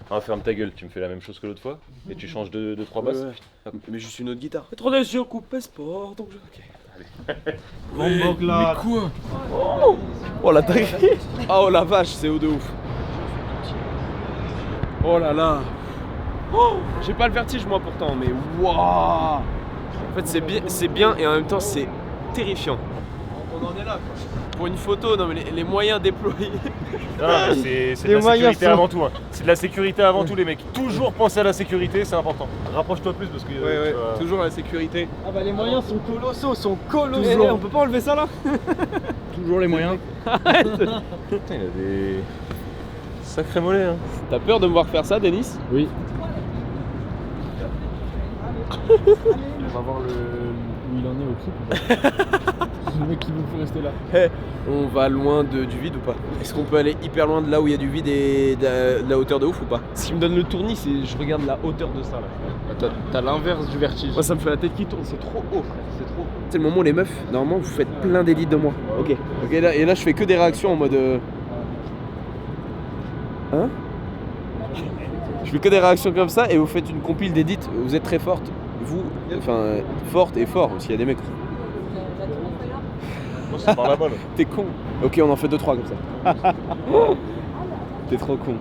Ah, ferme ta gueule, tu me fais la même chose que l'autre fois et tu changes de 3 basses. Ouais. Mais juste une autre guitare. Attendez, je coupe sport donc je. Ok. Bon, là. Mais quoi? Oh la dinguerie. Oh la vache, c'est haut de ouf. Oh là là. Oh, j'ai pas le vertige moi pourtant, mais waouh. En fait c'est bien et en même temps c'est terrifiant. On en est là quoi. Pour une photo, non mais les moyens déployés. Non, c'est de la sécurité avant tout. Hein. C'est de la sécurité avant tout les mecs. Toujours penser à la sécurité, c'est important. Rapproche-toi plus parce que... Ouais, toujours la sécurité. Ah bah les moyens sont colossaux, Toujours. On peut pas enlever ça là? Toujours les moyens. Putain, il a des... sacrés mollets hein. T'as peur de me voir faire ça, Denis? Oui. On va voir où il en est au clip. Le mec qui veut plus rester là. Hey, on va loin du vide ou pas? Est-ce qu'on peut aller hyper loin de là où il y a du vide et de la hauteur de ouf ou pas? Ce qui me donne le tournis, c'est je regarde la hauteur de ça là. T'as l'inverse du vertige. Moi ça me fait la tête qui tourne, c'est trop haut frère, c'est trop haut. C'est le moment où les meufs, normalement vous faites plein d'élites de moi. Ok. Là, et là je fais que des réactions en mode... Hein? Je fais que des réactions comme ça et vous faites une compile d'édits, vous êtes très forte. Vous, enfin, forte et fort aussi, il y a des mecs. Moi c'est par là-bas là. T'es con. Ok, on en fait 2-3 comme ça. T'es trop con.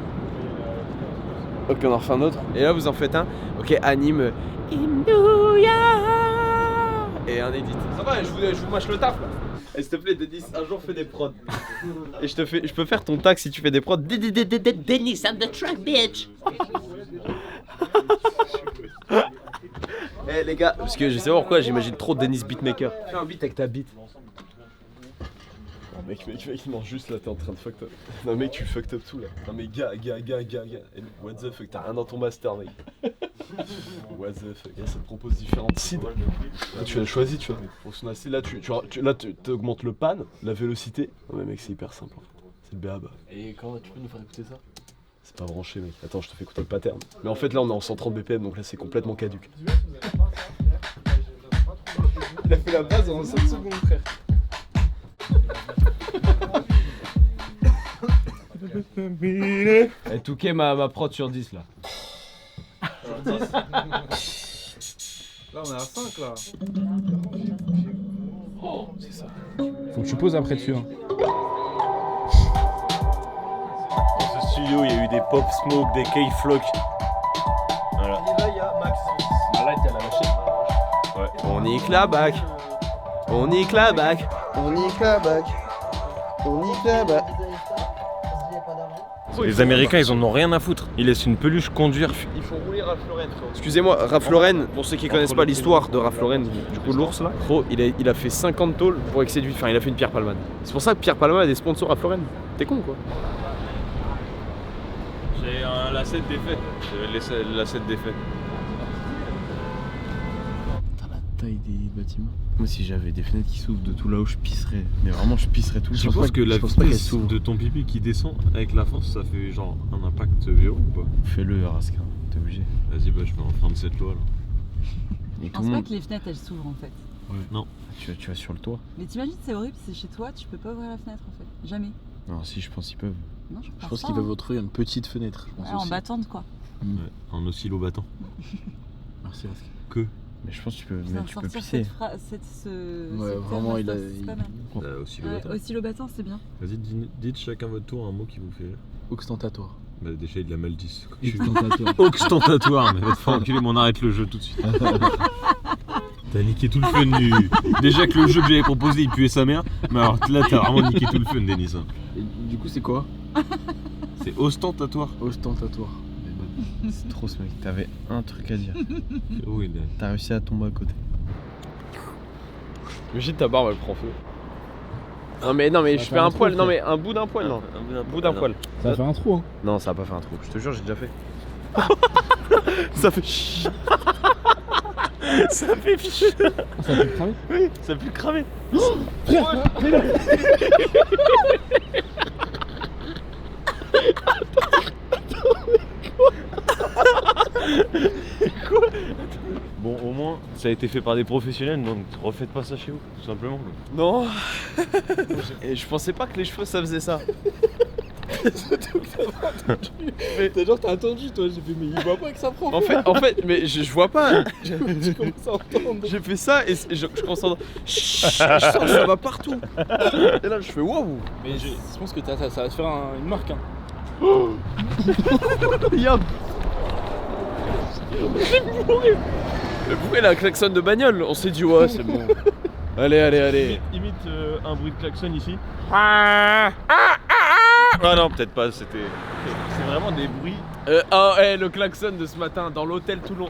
Ok, on en refait un autre. Et là, vous en faites un. Ok, anime. Et un edit. Ça va, je vous mâche le taf là. Et s'il te plaît, Denis, un jour fais des prods. Et je peux faire ton tag si tu fais des prods. Dennis, I'm the track bitch. Eh les gars, parce que je sais pas pourquoi j'imagine trop Dennis Beatmaker. Fais un beat avec ta beat. Non mec, non juste là t'es en train de fuck up. Non mec tu fucked up tout là. Non mais gars. Et what the fuck, t'as rien dans ton master mec. What the fuck, ça te propose différentes seeds. Là tu as choisi tu vois. Pour son assez là tu augmentes le pan, la vélocité. Non mais mec c'est hyper simple en fait. C'est le BABA. Et quand tu peux nous faire écouter ça? C'est pas branché mec. Attends je te fais écouter le pattern. Mais en fait là on est en 130 BPM donc là c'est complètement caduque. Il a fait la base en 5 secondes frère. Et Touquet ma prod sur 10 là. Sur 10. Là on est à 5 là. Oh, c'est ça. Faut que tu poses après dessus. Hein. Dans ce studio, il y a eu des Pop Smoke, des K-Flock. Voilà. Et là il y a Max. Là, il y a la machine. Ouais. On nique la bac. On nique la bac. On nique la bac. On nique la bac. Les Américains, ils en ont rien à foutre. Ils laissent une peluche conduire. Ils font rouler Ralph Lauren. Excusez-moi, Ralph Lauren, pour ceux qui connaissent pas l'histoire de Ralph Lauren, du coup l'ours là, gros, il a fait 50 tôles pour excès de vie. Enfin, il a fait une Pierre Palmade. C'est pour ça que Pierre Palmade a des sponsors Ralph Lauren. T'es con quoi. J'ai un lacet défait. J'ai le lacet défait. T'as la taille des bâtiments. Moi si j'avais des fenêtres qui s'ouvrent de tout là où je pisserais. Mais vraiment je pisserais tout le temps. Je pense que la vitesse de ton pipi qui descend avec la force, ça fait genre un impact violent ou pas? Fais-le Raskin, t'es obligé. Vas-y bah je vais enfreindre cette loi là. Je pense pas que les fenêtres elles s'ouvrent en fait. Ouais. Non. Tu vas sur le toit. Mais t'imagines c'est horrible, c'est chez toi, tu peux pas ouvrir la fenêtre en fait. Jamais. Non si je pense qu'ils peuvent. Non, je pense qu'ils peuvent ouvrir une petite fenêtre. Je pense en battante quoi. Ouais, en oscillo battant. Merci Raskin. Que. Mais je pense que tu peux pisser. Ouais, vraiment, il a. Oscillo battant, c'est bien. Vas-y, dites chacun votre tour un mot qui vous fait rire. Ostentatoire. Bah, déjà, il l'a mal dit. Ostentatoire. Ostentatoire, mais va te faire enculer, mais on arrête le jeu tout de suite. T'as niqué tout le fun du. Déjà que le jeu que j'avais proposé, il puait sa mère. Mais alors là, t'as vraiment niqué tout le fun, Denis. Et du coup, c'est quoi? C'est ostentatoire. Ostentatoire. C'est trop ce mec, t'avais un truc à dire. Oui, t'as réussi à tomber à côté. Imagine ta barbe elle prend feu. Non mais je fais un poil, non mais un bout d'un poil non. Un bout d'un poil. Ça va faire un trou hein. Non ça va pas faire un trou, je te jure j'ai déjà fait. Ça fait chier. Ça fait chier. Ça a pu cramer? Oui, ça a pu cramer. Quoi? Bon, au moins, ça a été fait par des professionnels, donc refaites pas ça chez vous, tout simplement. Non. Et je pensais pas que les cheveux ça faisait ça. Surtout que t'as pas attendu. Mais t'as genre t'as attendu toi, j'ai fait mais il voit pas que ça prend. En fait, mais je vois pas. Tu commences à entendre. J'ai fait ça et je commence à entendre. Ça va partout. Et là je fais waouh. Mais je pense que ça va te faire une marque hein. Y'a le bruit la klaxon de bagnole, on s'est dit ouais c'est bon. Allez. Imite un bruit de klaxon ici. Ah non, peut-être pas, c'est vraiment des bruits. Le klaxon de ce matin dans l'hôtel Toulon.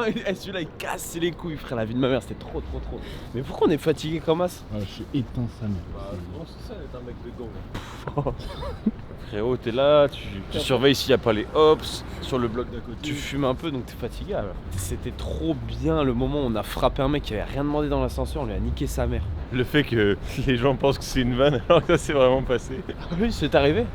Et celui-là il casse les couilles frère, la vie de ma mère c'était trop. Mais pourquoi on est fatigué comme as? Je suis éteint ça mec. Non c'est ça d'être un mec de gang. Frérot t'es là, tu surveilles s'il n'y a pas les hops sur le bloc d'à côté. Tu fumes un peu donc t'es fatigué alors. C'était trop bien le moment où on a frappé un mec qui avait rien demandé dans l'ascenseur, on lui a niqué sa mère. Le fait que les gens pensent que c'est une vanne alors que ça s'est vraiment passé. Oui c'est arrivé.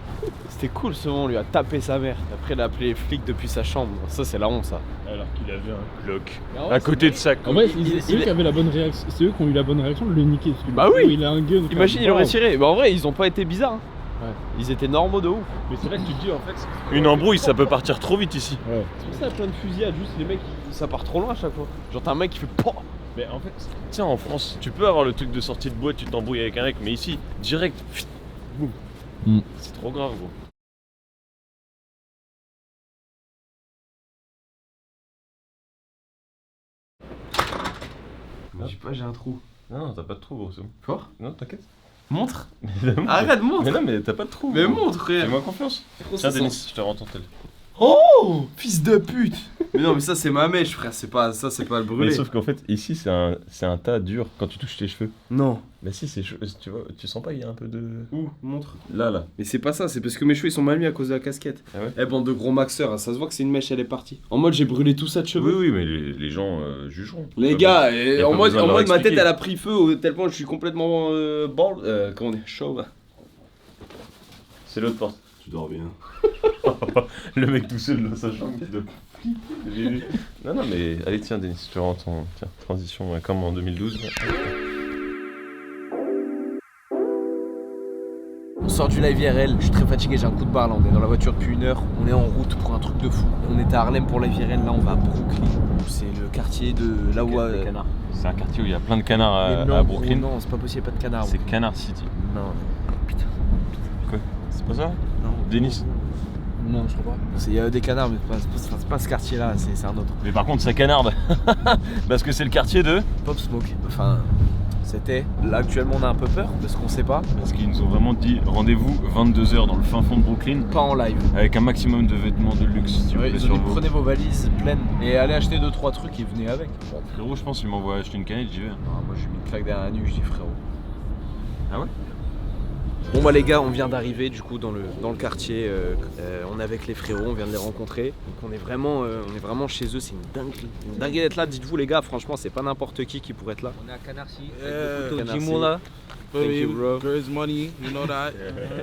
C'était cool ce moment, on lui a tapé sa mère. Après il a appelé les flics depuis sa chambre, ça c'est la honte ça. Alors qu'il avait un Glock à côté de sa En vrai c'est eux qui avaient la bonne réaction, c'est eux qui ont eu la bonne réaction de le niquer. Bah oui. Il a un gun. Imagine il aurait tiré, bah en vrai ils ont pas été bizarres hein. Ouais. Ils étaient normaux de ouf. Mais c'est là que tu te dis en fait une embrouille ça peut partir trop vite ici. Ouais. C'est pour ça plein de fusillades, juste les mecs ça part trop loin à chaque fois. Genre t'as un mec qui fait POH. Mais en fait, tiens en France, tu peux avoir le truc de sortie de boîte, tu t'embrouilles avec un mec, mais ici, direct, boum, C'est trop grave, gros. Je sais pas, j'ai un trou. Non, t'as pas de trou, gros, c'est bon. Quoi? Non, t'inquiète. Montre. Arrête, montre. Mais non, mais t'as pas de trou. Mais gros. montre, frère. Fais-moi confiance. Tiens, Denis, je te rends ton tel. Oh, fils de pute. Mais non, mais ça c'est ma mèche, frère, c'est pas ça, c'est pas le brûler. Mais sauf qu'en fait, ici c'est un tas dur quand tu touches tes cheveux. Non. Bah si, c'est chaud. Tu vois, tu sens pas qu'il y a un peu de. Où? Montre. Là. Mais c'est pas ça, c'est parce que mes cheveux ils sont mal mis à cause de la casquette. Ah ouais? Eh, bande de gros maxeurs, ça se voit que c'est une mèche, elle est partie. En mode j'ai brûlé tout ça de cheveux. Oui, mais les gens jugeront. Les gars, en mode ma tête elle a pris feu au tel point que je suis complètement bald. Comment on dit? Chaud. C'est l'autre porte. Tu dors bien. Le mec tout seul dans sa chambre qui doit flipper. Non, mais allez, tiens, Denis, je te rends ton. Tiens, transition comme en 2012. On sort du live IRL, je suis très fatigué, j'ai un coup de barre là, on est dans la voiture depuis 1 heure, on est en route pour un truc de fou. On était à Harlem pour live IRL, là on va à Brooklyn, c'est le quartier de là où... C'est un quartier où il y a plein de canards à Brooklyn. Non, c'est pas possible, il n'y a pas de canards. C'est Canard City. Non, putain. Quoi? C'est pas ça? Non. Denis? Non, je crois pas. Il y a des canards, mais c'est pas ce quartier là, c'est un autre. Mais par contre, ça canarde. Parce que c'est le quartier de Pop Smoke. Enfin, c'était. Là, actuellement, on a un peu peur parce qu'on sait pas. Parce qu'ils nous ont vraiment dit rendez-vous 22h dans le fin fond de Brooklyn. Pas en live. Avec un maximum de vêtements de luxe. Si vous plaît, ils ont dit prenez vos valises pleines et allez acheter 2-3 trucs et venez avec. Bon, frérot, je pense qu'il m'envoie acheter une canette, j'y vais. Moi, j'ai mis une claque derrière la nuit, je dis frérot. Ah ouais? Bon bah les gars, on vient d'arriver du coup dans le quartier, on est avec les frérots, on vient de les rencontrer. Donc on est vraiment chez eux, c'est une dinguerie. Une dinguerie d'être là, dites-vous les gars, franchement c'est pas n'importe qui pourrait être là. On est à Canarsie, Jimo là. Thank you, bro. Grizz money, you know that.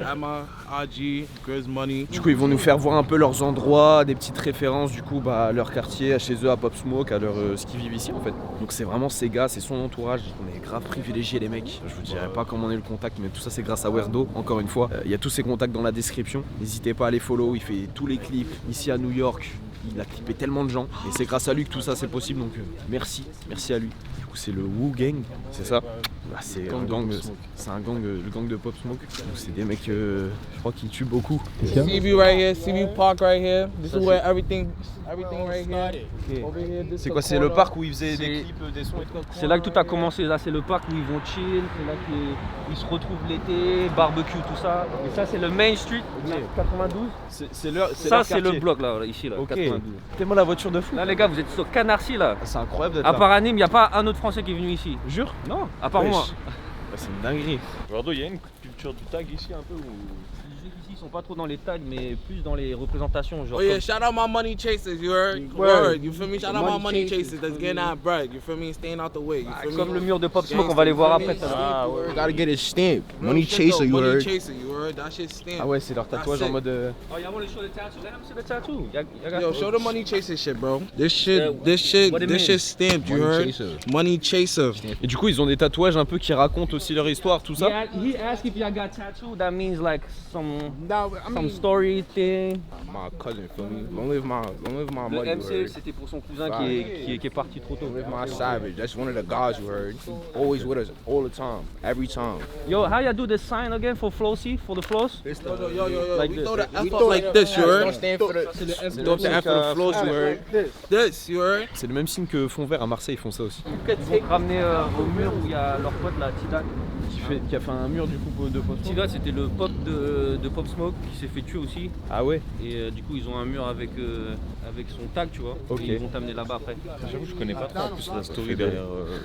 Emma, RG, Grizz money. Du coup ils vont nous faire voir un peu leurs endroits, des petites références du coup à leur quartier, à chez eux, à Pop Smoke, à leur ce qu'ils vivent ici en fait. Donc c'est vraiment ces gars, c'est son entourage, on est grave privilégiés les mecs. Je vous dirai pas comment on est le contact, mais tout ça c'est grâce à Werdo, encore une fois. Il y a tous ses contacts dans la description, n'hésitez pas à les follow, il fait tous les clips ici à New York. Il a clippé tellement de gens et c'est grâce à lui que tout ça c'est possible, donc merci à lui. Du coup c'est le Wu Gang, c'est ça? Bah, c'est un gang, le gang de Pop Smoke. Donc c'est des mecs, je crois qu'ils tuent beaucoup. CB right here, CB Park right here. This is where everything right here. Okay. C'est quoi? C'est le parc où ils faisaient des clips, des sons et tout? C'est là que tout a commencé, là c'est le parc où ils vont chill, c'est là qu'ils se retrouvent l'été, barbecue, tout ça. Et ça c'est le Main Street, 92. Ça c'est le bloc là, ici là, okay. 92. Mettez-moi la voiture de fou. Là les gars, vous êtes sur Canarsie là. C'est incroyable d'être là. là. À part Anim, il n'y a pas un autre Français qui est venu ici. Jure? Non, à part moi. C'est une dinguerie. Bordeaux, il y a une culture du tag ici un peu où... Les gens ici ils sont pas trop dans les tags, mais plus dans les représentations. Genre Oh yeah, shout out my money chasers, you heard? Word, you feel me? Shout out my money chasers that's getting out bread, you feel me? Staying out the way, you feel me? Comme le mur de Pop Smoke, on va les voir après. Ah ouais. Gotta get his stamp. Money chaser, you heard? Money chaser, you heard? That shit's stamped. Ah ouais, c'est leur tatouage en mode... Oh, y'all wanna show the tattoo? Let them see the tattoo. Yo, show the money chaser shit, bro. This shit stamped, you heard? Money chaser. Et du coup, ils ont des tatouages un peu qui racontent aussi leur histoire, tout ça. He asked if y'all got tattoo. That means like some story thing. My cousin, feel me? Don't live my money, Le MC, c'était pour son cousin qui est parti trop tôt. Don't live my savage. That's one of the guys, you heard? Always with us, all the time, every time. Yo, how y'all do the sign again for Flowsy, for the flows? Yo, like we this. throw the F up like this, you heard? Throw the F for the flows, you heard? This, you heard? C'est le même signe que Fond Vert à Marseille, ils font ça aussi. Ils vont ramener au mur où il y a leur pote là, Tidak. Qui a fait un mur du coup de Pop Smoke. Tidak c'était le pote de Pop Smoke qui s'est fait tuer aussi. Ah ouais. Et du coup ils ont un mur avec son tag, tu vois. Ok. Et ils vont t'amener là-bas après. J'avoue je connais pas trop en plus la story derrière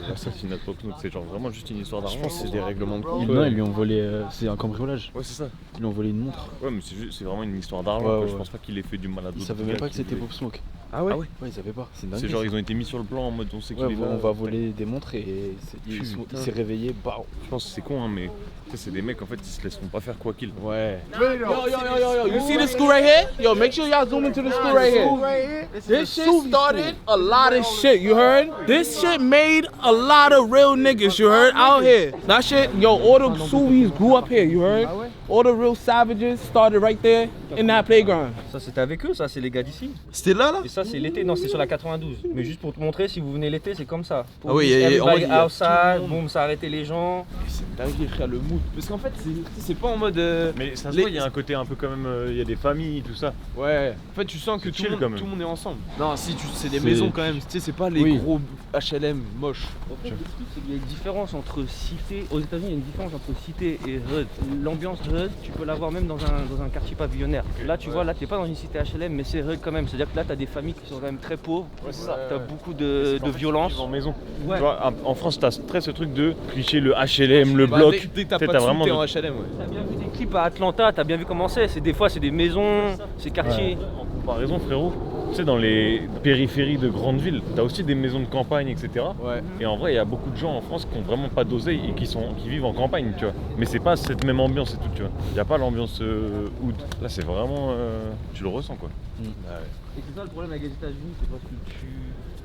l'assassinat de Pop Smoke, c'est genre vraiment juste une histoire d'argent. Je pense que c'est des règlements de compte. Non, ils lui ont volé, c'est un cambriolage. Ouais c'est ça. Ils lui ont volé une montre. Ouais mais c'est vraiment une histoire d'argent, Ouais. je pense pas qu'il ait fait du mal à d'autres. Ils savaient même pas que c'était Pop Smoke. Ah ouais? Ouais, ils savaient pas. C'est genre ils ont été mis sur le plan en mode on sait qu'il est là. On va voler des montres et il s'est réveillé, bah. Je pense que c'est con hein mais c'est des mecs en fait ils se laisseront pas faire quoi qu'il. Ouais. Yo, you see this school right here? Yo, make sure y'all zoom into the school right here. This shit started a lot of shit, you heard? This shit made a lot of real niggas, you heard? Out here. That shit, yo, all the Suvis grew up here, you heard? All the real savages started right there in that playground. Ça c'était avec eux, ça c'est les gars d'ici. C'était là Et ça c'est l'été, non c'est sur la 92. Mais juste pour te montrer, si vous venez l'été c'est comme ça. Ah oui, everybody outside, boum, ça arrêtait les gens. C'est dingue frère le mood. Parce qu'en fait c'est pas en mode... Mais ça se voit, il y a un côté un peu quand même, il y a des familles, tout ça. Ouais, en fait tu sens que tout le monde est ensemble. Non si, c'est des maisons quand même, tu sais c'est pas les gros HLM moches. En fait, le truc c'est qu'il y a une différence entre cité, aux États-Unis il y a une différence entre cité et hood. L'ambiance de hood, tu peux l'avoir même dans un quartier pavillonnaire. Là tu vois, là t'es pas dans une cité HLM mais c'est hood quand même, c'est-à-dire que là t'as des familles qui sont quand même très pauvres, t'as beaucoup de violence. En maison. Ouais. Tu vois, en France t'as très ce truc de cliché, le HLM, le bloc. Dès que t'as pas de sous, t'es en HLM T'as bien vu des clips à Atlanta, t'as bien vu comment c'est, des fois c'est des maisons, c'est quartiers. En comparaison frérot, tu sais dans les périphéries de grandes villes, t'as aussi des maisons de campagne etc. Ouais. Et en vrai il y a beaucoup de gens en France qui ont vraiment pas d'oseille et qui vivent en campagne tu vois. Mais c'est pas cette même ambiance et tout tu vois. Il y a pas l'ambiance hood. Là c'est vraiment, tu le ressens quoi. Et c'est ça le problème avec les États-Unis, c'est parce que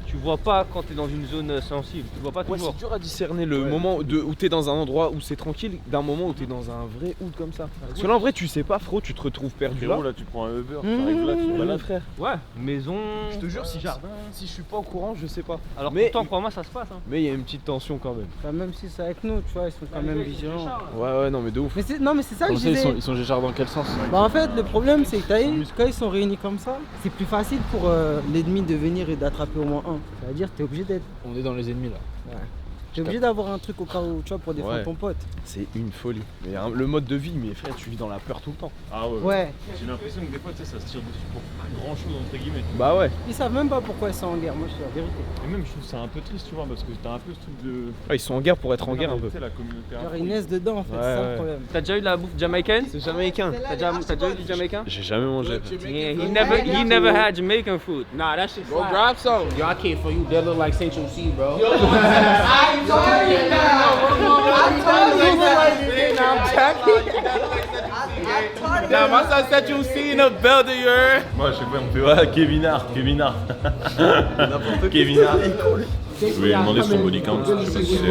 tu vois pas quand t'es dans une zone sensible, tu vois pas toujours. C'est dur à discerner le moment où t'es dans un endroit où c'est tranquille d'un moment où t'es dans un vrai hood comme ça. Parce que là en vrai tu sais pas frérot, tu te retrouves perdu Frérot, là tu prends un Uber, tu arrives là, tu vas là frère. Ouais, maison, je te jure si je suis pas au courant je sais pas. Alors mais pourtant pour moi ça se passe hein. Mais il y a une petite tension quand même. Enfin, même si c'est avec nous, tu vois, ils sont quand même vigilants. Ouais non mais de ouf. Mais c'est ça que je disais. Ils sont géchards dans quel sens? Bah en fait le problème c'est que quand ils sont réunis comme ça, c'est plus facile pour l'ennemi de venir et d'attraper au moins un. C'est-à-dire que t'es obligé d'être... On est dans les ennemis là. Ouais. T'es obligé d'avoir un truc au cas où, tu vois, pour défendre ton pote. C'est une folie. Mais le mode de vie, mais frère, tu vis dans la peur tout le temps. Ah ouais. Ouais. J'ai l'impression que des fois, tu sais, ça se tire dessus pour pas grand chose entre guillemets. Bah ouais. Ils savent même pas pourquoi ils sont en guerre, moi je dis la vérité. Et même, je trouve ça un peu triste, tu vois, parce que t'as un peu ce truc de. Ah, ils sont en guerre pour être en guerre un peu. Tu sais, la communauté. Genre ils naissent dedans en fait, c'est ça le problème. T'as déjà eu la bouffe jamaïcaine? C'est jamaïcain. T'as déjà eu du jamaïcain? J'ai jamais mangé. Yeah, he never had Jamaican food. Nah, that shit. Go grab some. Yo, I can't for you. That look like Central C, bro. I told you that. Nah, my son said you see in the building, you heard? Moi, je sais pas, on fait Kevin Hart. Kevin Hart. Je vais lui demander son body count. Je sais pas si c'est.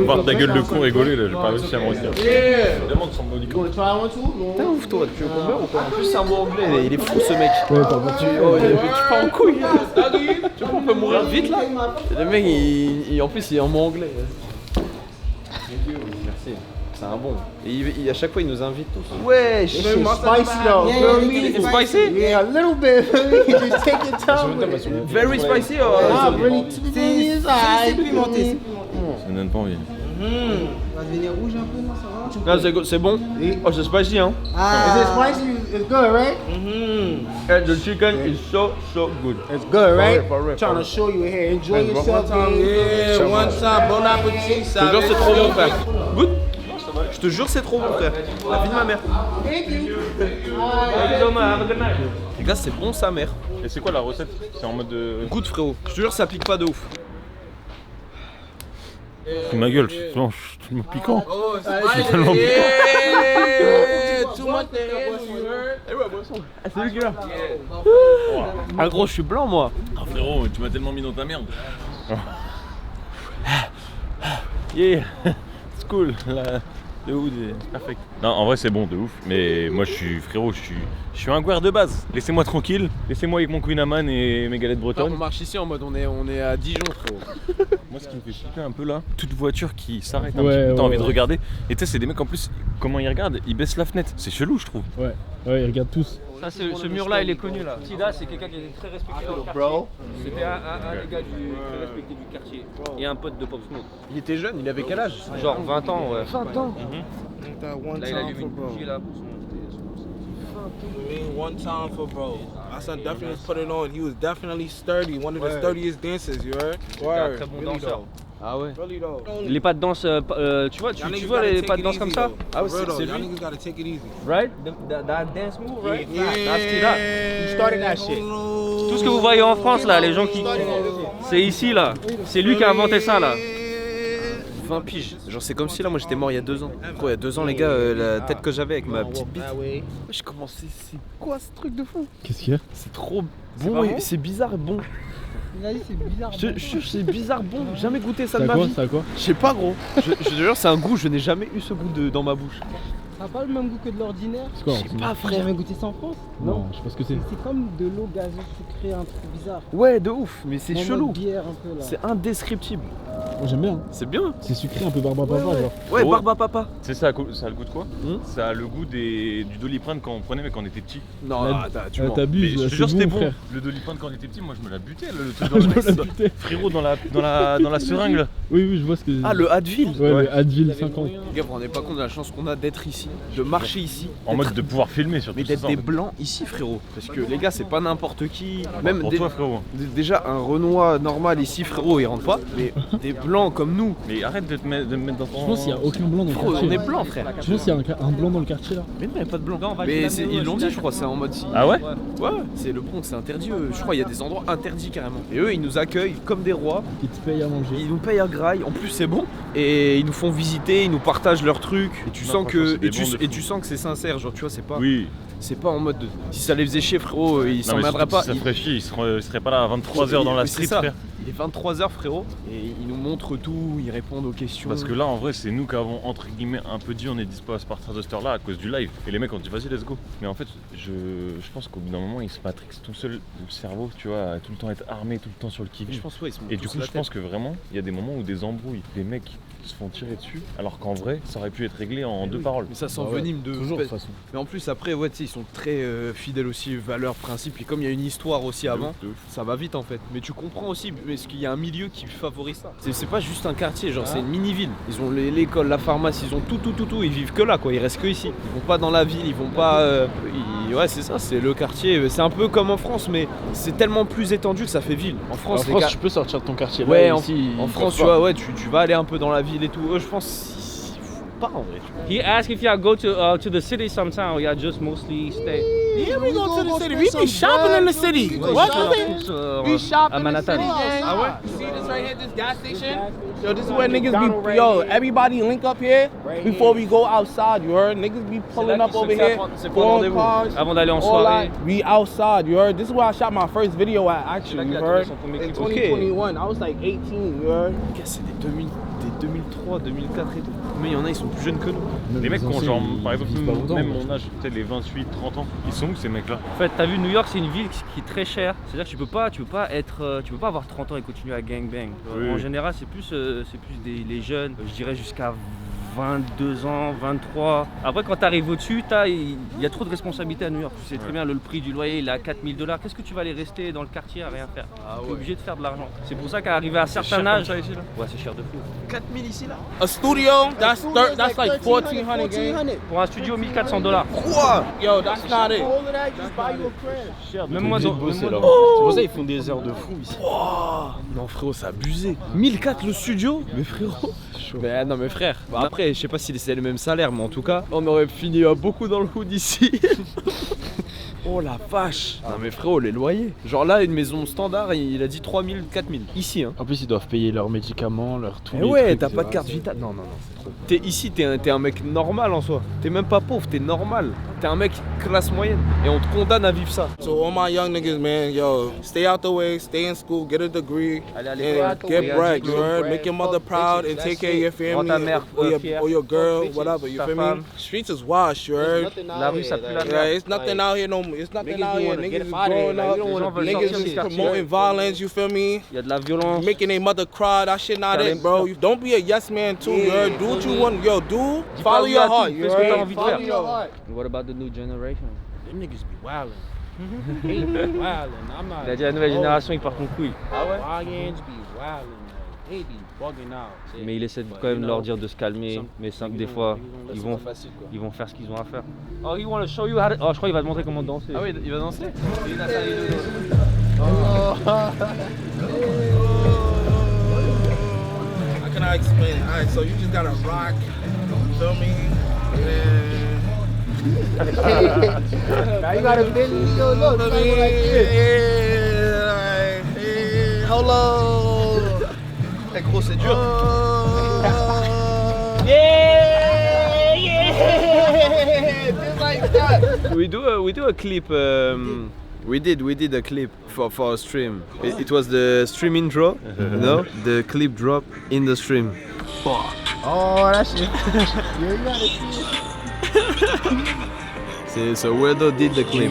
Voir ta gueule de con rigoler là, j'ai pas réussi à me retenir. Demande son body count. T'es ouf toi, tu veux qu'on meure ou quoi? En plus c'est un mot anglais, il est fou ce mec. Ouais, tu pars en couille. Tu vois qu'on peut mourir vite là. Le mec en plus il est en mot anglais. Merci. C'est un bon. Et à chaque fois il nous invite tous. Ouais, shit, spicy though. Yeah, spicy? Yeah, a little bit. Just take your time with it. Very spicy or? C'est pimenté. Ça donne pas envie. Va devenir rouge un peu, non, ça va? Là c'est bon. Oh c'est spicy hein. Is it spicy? It's good, right? And the chicken is so good. It's good, right? Trying to show you here. Enjoy yourself. Yeah, one time. Bon appétit. Je te jure c'est trop bon frère. Good? Je te jure c'est trop bon frère. La vie de ma mère. Les gars c'est bon sa mère. Et c'est quoi la recette? C'est en mode de. Goûte frérot. Je te jure ça pique pas de ouf. Ma gueule, je suis tellement piquant. Oh, je suis tellement piquant. Too much boisson. Ah c'est lui qui est là. Ah gros je suis blanc moi. Ah frérot, tu m'as tellement mis dans ta merde. Yeah. C'est cool. Le hood est parfait. Non, en vrai c'est bon de ouf, mais moi je suis frérot, je suis un guerre de base. Laissez-moi tranquille, laissez-moi avec mon Queen Amman et mes galettes bretonnes. On marche ici en mode on est à Dijon frérot. Moi ce qui me fait flipper un peu là, toute voiture qui s'arrête un petit peu, t'as envie de regarder. Et tu sais c'est des mecs en plus, comment ils regardent? Ils baissent la fenêtre, c'est chelou je trouve. Ouais, ils regardent tous. Ça, ce mur-là, il est connu là. Tida, c'est quelqu'un qui est très respecté dans le quartier. C'était un des gars très respecté du quartier. Et un pote de Pop Smoke. Il était jeune, il avait quel âge? Genre 20 ans, ouais. 20 ans. Là, il allume une bougie là pour son one time for bro. My son definitely put it on. He was definitely sturdy. One of the sturdiest dancers, you heard? Un très bon danseur. Ah ouais. Les pas de danse, tu vois les pas de danse comme ça? Ah ouais, c'est lui. Right? That dance move, right? That's Tida. He started that shit. Tout ce que vous voyez en France là, les gens qui... C'est ici là. C'est lui qui a inventé ça là. 20 piges. Genre c'est comme si là moi j'étais mort il y a 2 ans. Gros il y a 2 ans les gars, la tête que j'avais avec ma petite bite. Je commençais, c'est quoi ce truc de fou? Qu'est-ce qu'il y a? C'est trop bon et c'est bizarre et bon. Il a dit c'est bizarre. Je te jure, c'est bizarre bon, jamais goûté ça de ma quoi, vie. ça a quoi? Je sais pas gros. Je te jure, c'est un goût, je n'ai jamais eu ce goût dans ma bouche. Ça n'a pas le même goût que de l'ordinaire. C'est quoi? Je sais pas T'as frère. jamais goûté ça en France? Non, je sais pas ce que c'est. C'est comme de l'eau gazeuse sucrée, un truc bizarre. Ouais de ouf, mais c'est En mode chelou. bière un peu là. C'est indescriptible. Moi j'aime bien. C'est bien. C'est sucré un peu barba papa genre. Ouais, barba papa. C'est ça, ça a le goût de quoi? Ça a le goût du Doliprane quand on prenait mais quand on était petit. Non, tu mens. T'abuses, Mais je te c'est jure, c'était bon, bon. frère. Le Doliprane quand on était petit, moi je me la butais, le truc Je me la butais. frérot dans la seringue là. Oui, je vois ce que. Ah, le Advil. Ouais, le Advil 50. Les gars, vous vous rendez pas compte de la chance qu'on a d'être ici, de marcher ici. En mode de pouvoir filmer surtout. Mais d'être c'est ça, des en fait. blancs ici, frérot. Parce que les gars, c'est pas n'importe qui. Même Pour toi, frérot. Déjà, un Renoir normal ici, frérot, il rentre pas. Mais des blancs comme nous. Mais arrête de me mettre dans ton. Je pense qu'il y a aucun blanc dans le Frérot, quartier. on est blanc, frère. Je pense qu'il y a un blanc dans le quartier là. Mais non, il n'y a pas de blanc. Mais ils l'ont dit, je crois, c'est en mode si. Ah ouais? Ouais, c'est le Bronx, c'est interdit. Je crois, il y a des endroits interdits carrément. Et eux, ils nous accueillent comme des rois. Ils te payent à manger. Ils nous payent à graille. En plus, c'est bon. Et ils nous font visiter, ils nous partagent leurs trucs. Et tu Non, sens franchement, que c'est des bons de et fou. tu sens que c'est sincère. Genre, tu vois, c'est pas. Oui. C'est pas en mode de... Si ça les faisait chier, frérot, ils Non, mais s'emmerderaient surtout pas. si ça ferait chier, ils seraient pas là à 23h dans la C'est street, ça. frère. Il est 23h, frérot, et ils nous montrent tout, ils répondent aux questions. Parce que là, en vrai, c'est nous qui avons entre guillemets un peu dit on est dispo à partir de cette heure-là à cause du live. Et les mecs ont dit vas-y, let's go. Mais en fait, je pense qu'au bout d'un moment, ils se matrixent tout seul, le cerveau, tu vois, à tout le temps être armé, tout le temps sur le qui-vive. Je pense, ouais, ils se montent Et du tous coup, la je pense tête. que vraiment, il y a des moments où des embrouilles, des mecs se font tirer dessus, alors qu'en vrai, ça aurait pu être réglé en deux paroles. Mais ça s'envenime de Toujours de toute façon. Mais en plus, après, ouais, tu sais, ils sont très fidèles aussi, valeurs, principes. Et comme il y a une histoire aussi avant, ça va vite en fait. Mais tu comprends aussi, parce qu'il y a un milieu qui favorise ça. C'est pas juste un quartier, genre c'est une mini-ville. Ils ont l'école, la pharmacie, ils ont tout. Ils vivent que là, quoi. Ils restent que ici. Ils vont pas dans la ville, ils vont pas. Ouais, c'est ça, c'est le quartier. C'est un peu comme en France, mais c'est tellement plus étendu que ça fait ville. En France, En France, tu peux sortir de ton quartier. Ouais, là, en ici, en ils France, peuvent tu pas. vois, ouais, tu vas aller un peu dans la ville et tout. Je pense pas en vrai. Tu vois. He asked if y'all go to the city sometime or y'all just mostly stay. Yeah, we go to the city. We be shopping in the city. What? We shop à in the Manhattan. city, gang. See this right here, this gas station? Yo, this is where niggas be, yo, everybody link up here before we go outside, you heard? Niggas be pulling up over here, foreign cars, Avant d'aller en all soirée. that. We outside, you heard? This is where I shot my first video at, actually, you heard? son premier In clip. 2021, I was like 18, you heard? Les gars, c'est des 2003, 2004 et tout. Mais il y en a, ils sont plus jeunes que nous. Les mecs qui ont genre, par exemple, vivent pas longtemps, même moi. mon âge, peut-être les 28, 30 ans, ils sont où ces mecs-là? En fait, t'as vu, New York, c'est une ville qui est très chère. C'est-à-dire que tu peux pas avoir 30 ans et continuer à gangbang. Oui, En oui. général, c'est plus les jeunes, je dirais jusqu'à 22 ans, 23. Après, quand t'arrives au-dessus, il y a trop de responsabilités à New York. Tu sais très bien, le prix du loyer, il est à $4000. Qu'est-ce que tu vas aller rester dans le quartier à rien faire? T'es obligé de faire de l'argent. C'est pour ça qu'à arriver à un certain cher âge. comme ça ici, là Ouais, c'est cher de fou. 4000 ici là. A studio, that's like 1400 gang. Pour un studio, $1400. Quoi? Yo, that's not it. Même moi, dans. C'est même moi- pour ça qu'ils font des heures de fou ici. Non frérot, c'est abusé. 1004 le studio? Mais frérot. Mais non mais frère. Bah, après, je sais pas si c'est le même salaire, mais en tout cas, on aurait fini beaucoup dans le hood ici. Oh la vache. Non mais frérot, les loyers. Genre là, une maison standard, il a dit 3000, 4000. Ici hein. En plus, ils doivent payer leurs médicaments, leurs tout. Eh ouais, t'as pas de carte vitale. Non, c'est trop. T'es ici, t'es un mec normal en soi. T'es même pas pauvre, t'es normal. T'es un mec classe moyenne. Et on te condamne à vivre ça. So all my young niggas, man, yo, stay out the way, stay in school, get a degree, and get bread, you heard? Make your mother proud and take care of your family Rends ta mère or your girl, whatever, you ta feel me? femme. Streets is washed, you heard? La rue, ça pue la Yeah, merde. it's nothing out here no more. It's nothing out here. Niggas is growing Les up. gens veulent Niggas sortir is du quartier. promoting violence, you feel me? Il y a de la violence. Making their mother cry, that shit not it, bro. You don't be a yes man too, you heard? Do what you want, yo, do. Follow your heart, you Fais ce que t'as heard? envie de Follow faire. your heart. What about the new generation? Them niggas be wildin'. They be wildin'. I'm not. Il a dit la nouvelle génération, ils partent en couille. Ah ouais? YNs be wildin', man. They be bugging out. Mais il essaie quand même de leur dire de se calmer. Mais des fois, ils vont faire ce qu'ils ont à faire. Oh, he want to show you how to... Oh, je crois qu'il va te montrer comment danser. Ah oui, il va danser. How can I explain it? Alright, so you just gotta rock, feel me? Now you gotta bend your look. Feel me? Yeah, hold on. Eh gros, c'est dur. Yeah, just like that. We do a clip We did a clip for a stream. It was the stream intro, no? The clip drop in the stream. Oh, that shit. You gotta see it. So Weirdo did the clip.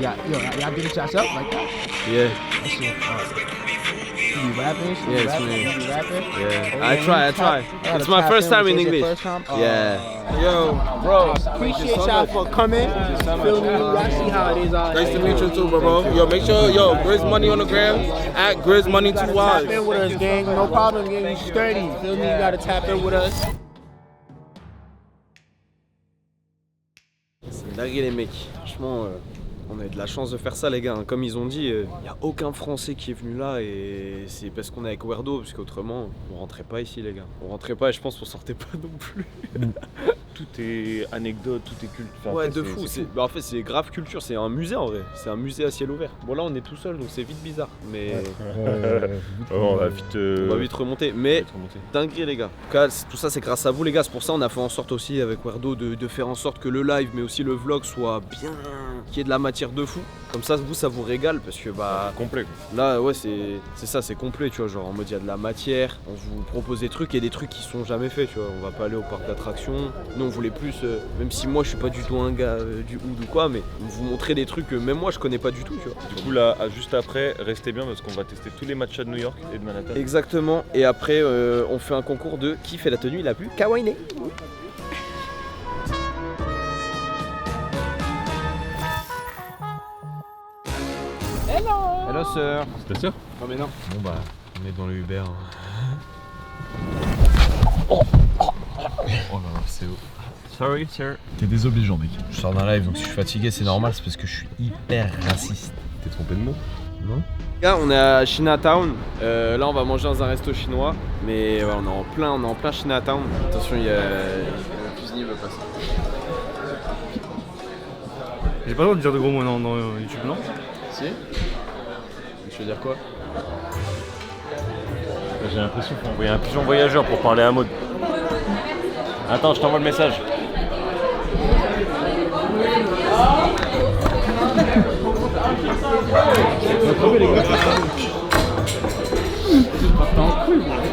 Yeah, y'all did it yourself like that? Yeah. That shit. You rapping? Yeah, it's me. You rapping? Yeah. Oh, I try. It's my first time in English. First time? Yeah. Yo, bro, appreciate y'all for coming. Feel me? Y'all see how it is out Nice to meet you too, bro. Yo, make sure, Grizz Money on the gram, at Grizz Money 2 Tap in with us, gang. No problem, gang. You sturdy. Feel me? You gotta tap in with us. C'est une dinguerie les mecs. Franchement, on a eu de la chance de faire ça les gars. Comme ils ont dit, il n'y a aucun Français qui est venu là et c'est parce qu'on est avec Weirdo, parce qu'autrement on rentrait pas ici les gars. On rentrait pas et je pense qu'on sortait pas non plus. Tout est anecdote, tout est culte. Enfin, Ouais, après, de fou. En fait, c'est grave culture. C'est un musée en vrai. C'est un musée à ciel ouvert. Bon, là, on est tout seul donc c'est vite bizarre. Mais on va vite remonter. Mais dinguerie, les gars. En tout cas, tout ça, c'est grâce à vous, les gars. C'est pour ça on a fait en sorte aussi avec Weirdo de faire en sorte que le live, mais aussi le vlog soit bien. Qu'il y ait de la matière de fou. Comme ça, vous, ça vous régale parce que bah. Complet. Là, ouais, c'est ça, c'est complet, tu vois. Genre en mode, il y a de la matière. On vous propose des trucs et des trucs qui sont jamais faits, tu vois. On va pas aller au parc d'attractions. Nous, on voulait plus, même si moi je suis pas du tout un gars du hood ou quoi, mais vous montrer des trucs que même moi je connais pas du tout, tu vois. Du coup là, juste après, restez bien parce qu'on va tester tous les matchs de New York et de Manhattan. Exactement, et après on fait un concours de qui fait la tenue la plus kawaii. Hello sœur. C'est ta sœur? Non mais non. Bon bah, on est dans le Uber. Oh là là, c'est haut. Sorry sir. T'es désobligeant mec. Je sors d'un live donc si je suis fatigué c'est normal, c'est parce que je suis hyper raciste. T'es trompé de mot? Non? Là on est à Chinatown, là on va manger dans un resto chinois, mais ouais, on est en plein Chinatown. Attention, il y a le cuisinier va passer. J'ai pas le droit de dire de gros mots dans YouTube, non? Si. Tu veux dire quoi? J'ai l'impression qu'on envoie un pigeon voyageur pour parler à Maud. Attends, je t'envoie le message.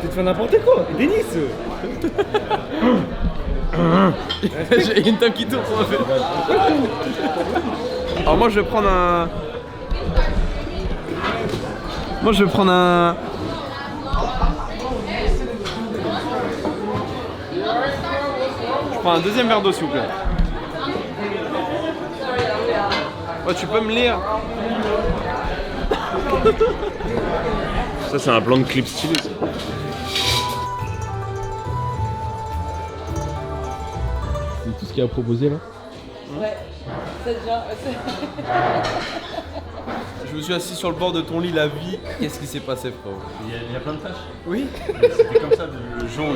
T'es fait n'importe quoi, Denis. J'ai une table qui tourne pour faire. Alors moi je vais prendre un... Je prends un deuxième verre d'eau s'il vous plaît. Ouais, tu peux me lire. Ça c'est un plan de clip stylé ça. C'est tout ce qu'il y a à proposer là? Ouais, c'est déjà... Je me suis assis sur le bord de ton lit, la vie. Qu'est-ce qui s'est passé, frérot? Il y a plein de tâches. Oui. C'était comme ça le jour où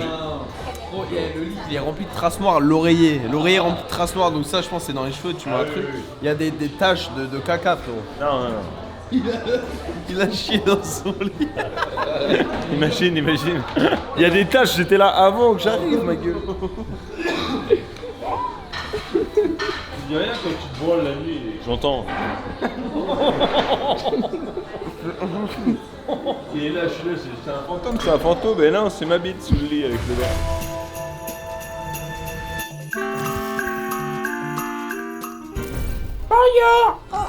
Oh, le lit il est rempli de traces noires, l'oreiller est rempli de traces noires, donc ça je pense c'est dans les cheveux, tu vois un truc. Il y a des taches de caca, frérot. Non. Il a chié dans son lit. Imagine. Il y a des taches, j'étais là avant que j'arrive, ma gueule. Tu dis rien quand tu te voiles la nuit. J'entends. Il est là, je suis là, c'est un fantôme, c'est un fantôme. Mais non, c'est ma bite sous le lit avec le verre. Bonjour, on va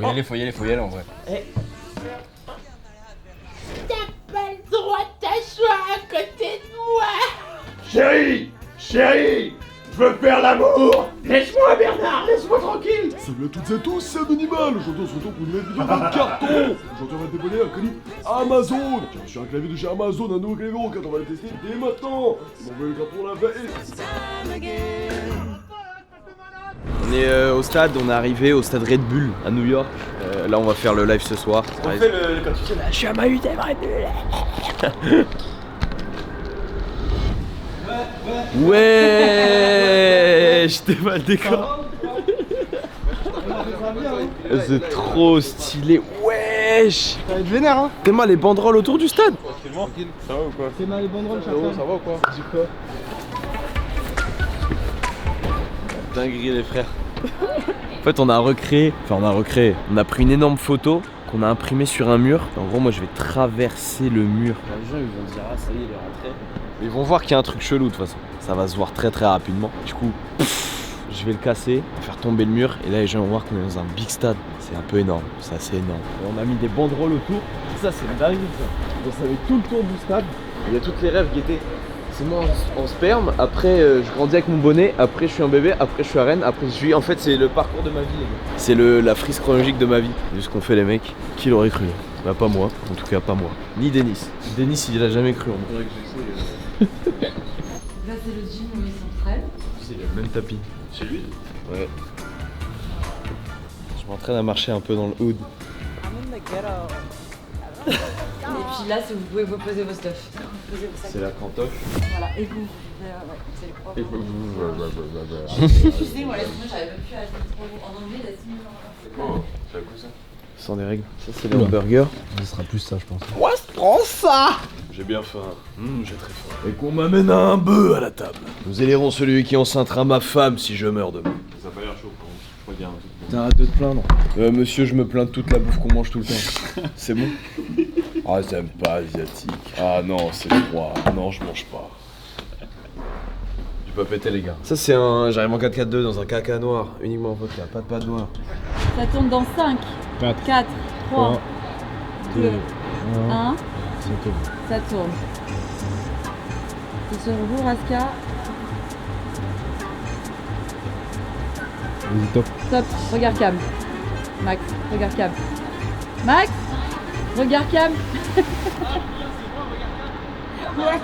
aller. Faut y aller en vrai. T'as pas le droit de t'asseoir à côté de moi. Chérie, je veux faire l'amour. Laisse-moi Bernard, laisse-moi tranquille. Salut à toutes et à tous, c'est Anonymal. Aujourd'hui on se retrouve pour une nouvelle vidéo dans le carton. Aujourd'hui on va dévoiler un colis Amazon. J'ai reçu un clavier de chez Amazon, un nouveau clavier au 4, on va le tester dès maintenant. Ils m'ont envoyé le carton la veille. On est au stade, on est arrivé au stade Red Bull à New York. Là on va faire le live ce soir. On fait le quand tu dis là, je suis à ma UTM Red Bull. Ouais, j'étais mal décor. C'est trop stylé, wesh. Ça va être vénère hein. T'es mal les banderoles autour du stade. Tranquillement, ça va ou quoi? C'est mal les banderoles chacun. Ça va ou quoi? Dis quoi? Dinguerie les frères. En fait, on a recréé, on a pris une énorme photo qu'on a imprimée sur un mur. En gros, moi je vais traverser le mur. Les gens ils vont se dire, ah ça y est, il est rentré. Ils vont voir qu'il y a un truc chelou de toute façon. Ça va se voir très rapidement. Du coup, je vais le casser, faire tomber le mur. Et là, les gens vont voir qu'on est dans un big stade. C'est un peu énorme, c'est assez énorme. Et on a mis des banderoles autour. Ça, c'est une dinguerie ça. Donc ça fait tout le tour du stade. Il y a toutes les rêves qui étaient. C'est moi en sperme, après je grandis avec mon bonnet, après je suis un bébé, après je suis à Rennes, après je suis... En fait c'est le parcours de ma vie les gars. C'est la frise chronologique de ma vie. C'est ce qu'ont fait les mecs. Qui l'aurait cru? Bah pas moi, en tout cas pas moi. Ni Denis. Denis il a jamais cru en moi. Là c'est le gym où ils s'entraînent. C'est le même tapis. C'est lui? Ouais. Je m'entraîne à marcher un peu dans le hood. Et puis là, vous pouvez vous poser vos stuff. C'est la cantoche. Voilà, et vous. C'est le propre. Excusez-moi, laisse-moi, j'arrive même plus à dire trop en anglais, laisse-moi. C'est quoi ça? Sans des règles. Ça, c'est les hamburgers. Ce sera plus ça, je pense. Ouais, prends ça! J'ai bien faim. J'ai très faim. Et qu'on m'amène un bœuf à la table. Nous élirons celui qui enceintera ma femme si je meurs demain. Ça a pas l'air chaud, je crois bien. T'arrêtes de te plaindre. Monsieur, je me plains de toute la bouffe qu'on mange tout le temps. C'est bon? Ah, j'aime pas asiatique. Ah non, c'est froid. Non, je mange pas. Tu peux péter les gars. Ça c'est un... J'arrive en 4-4-2 dans un caca noir. Uniquement en vodka, pas de pâte noire. Ça tourne dans 5, 4, 3, 2, 1. Ça tourne. C'est sur vous, Raska. Vas-y, top. Top, regarde Cam. Max, regarde Cam. Max, regarde Cam. Ouais.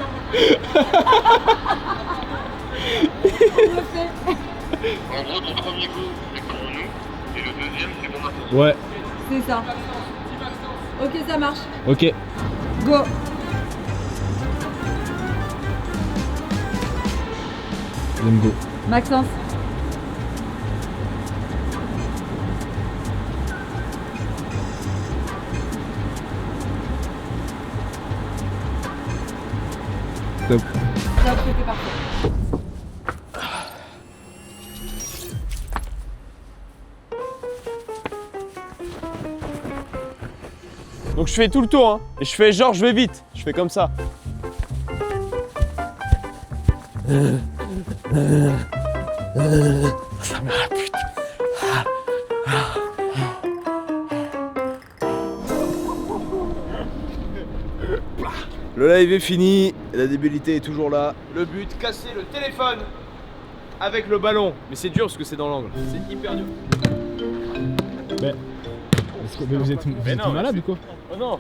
En gros, ton premier coup, c'est pour nous, et le deuxième, c'est pour ma. Ouais. C'est ça. Ok, ça marche. Ok. Go. Deuxième go. Maxence. Top. Top, c'était parfait. Donc je fais tout le tour hein. Et je fais genre je vais vite. Je fais comme ça. Ça me la pute. Le live est fini, la débilité est toujours là. Le but, casser le téléphone avec le ballon. Mais c'est dur parce que c'est dans l'angle. C'est hyper dur. Mais vous êtes malade ou quoi? Oh non.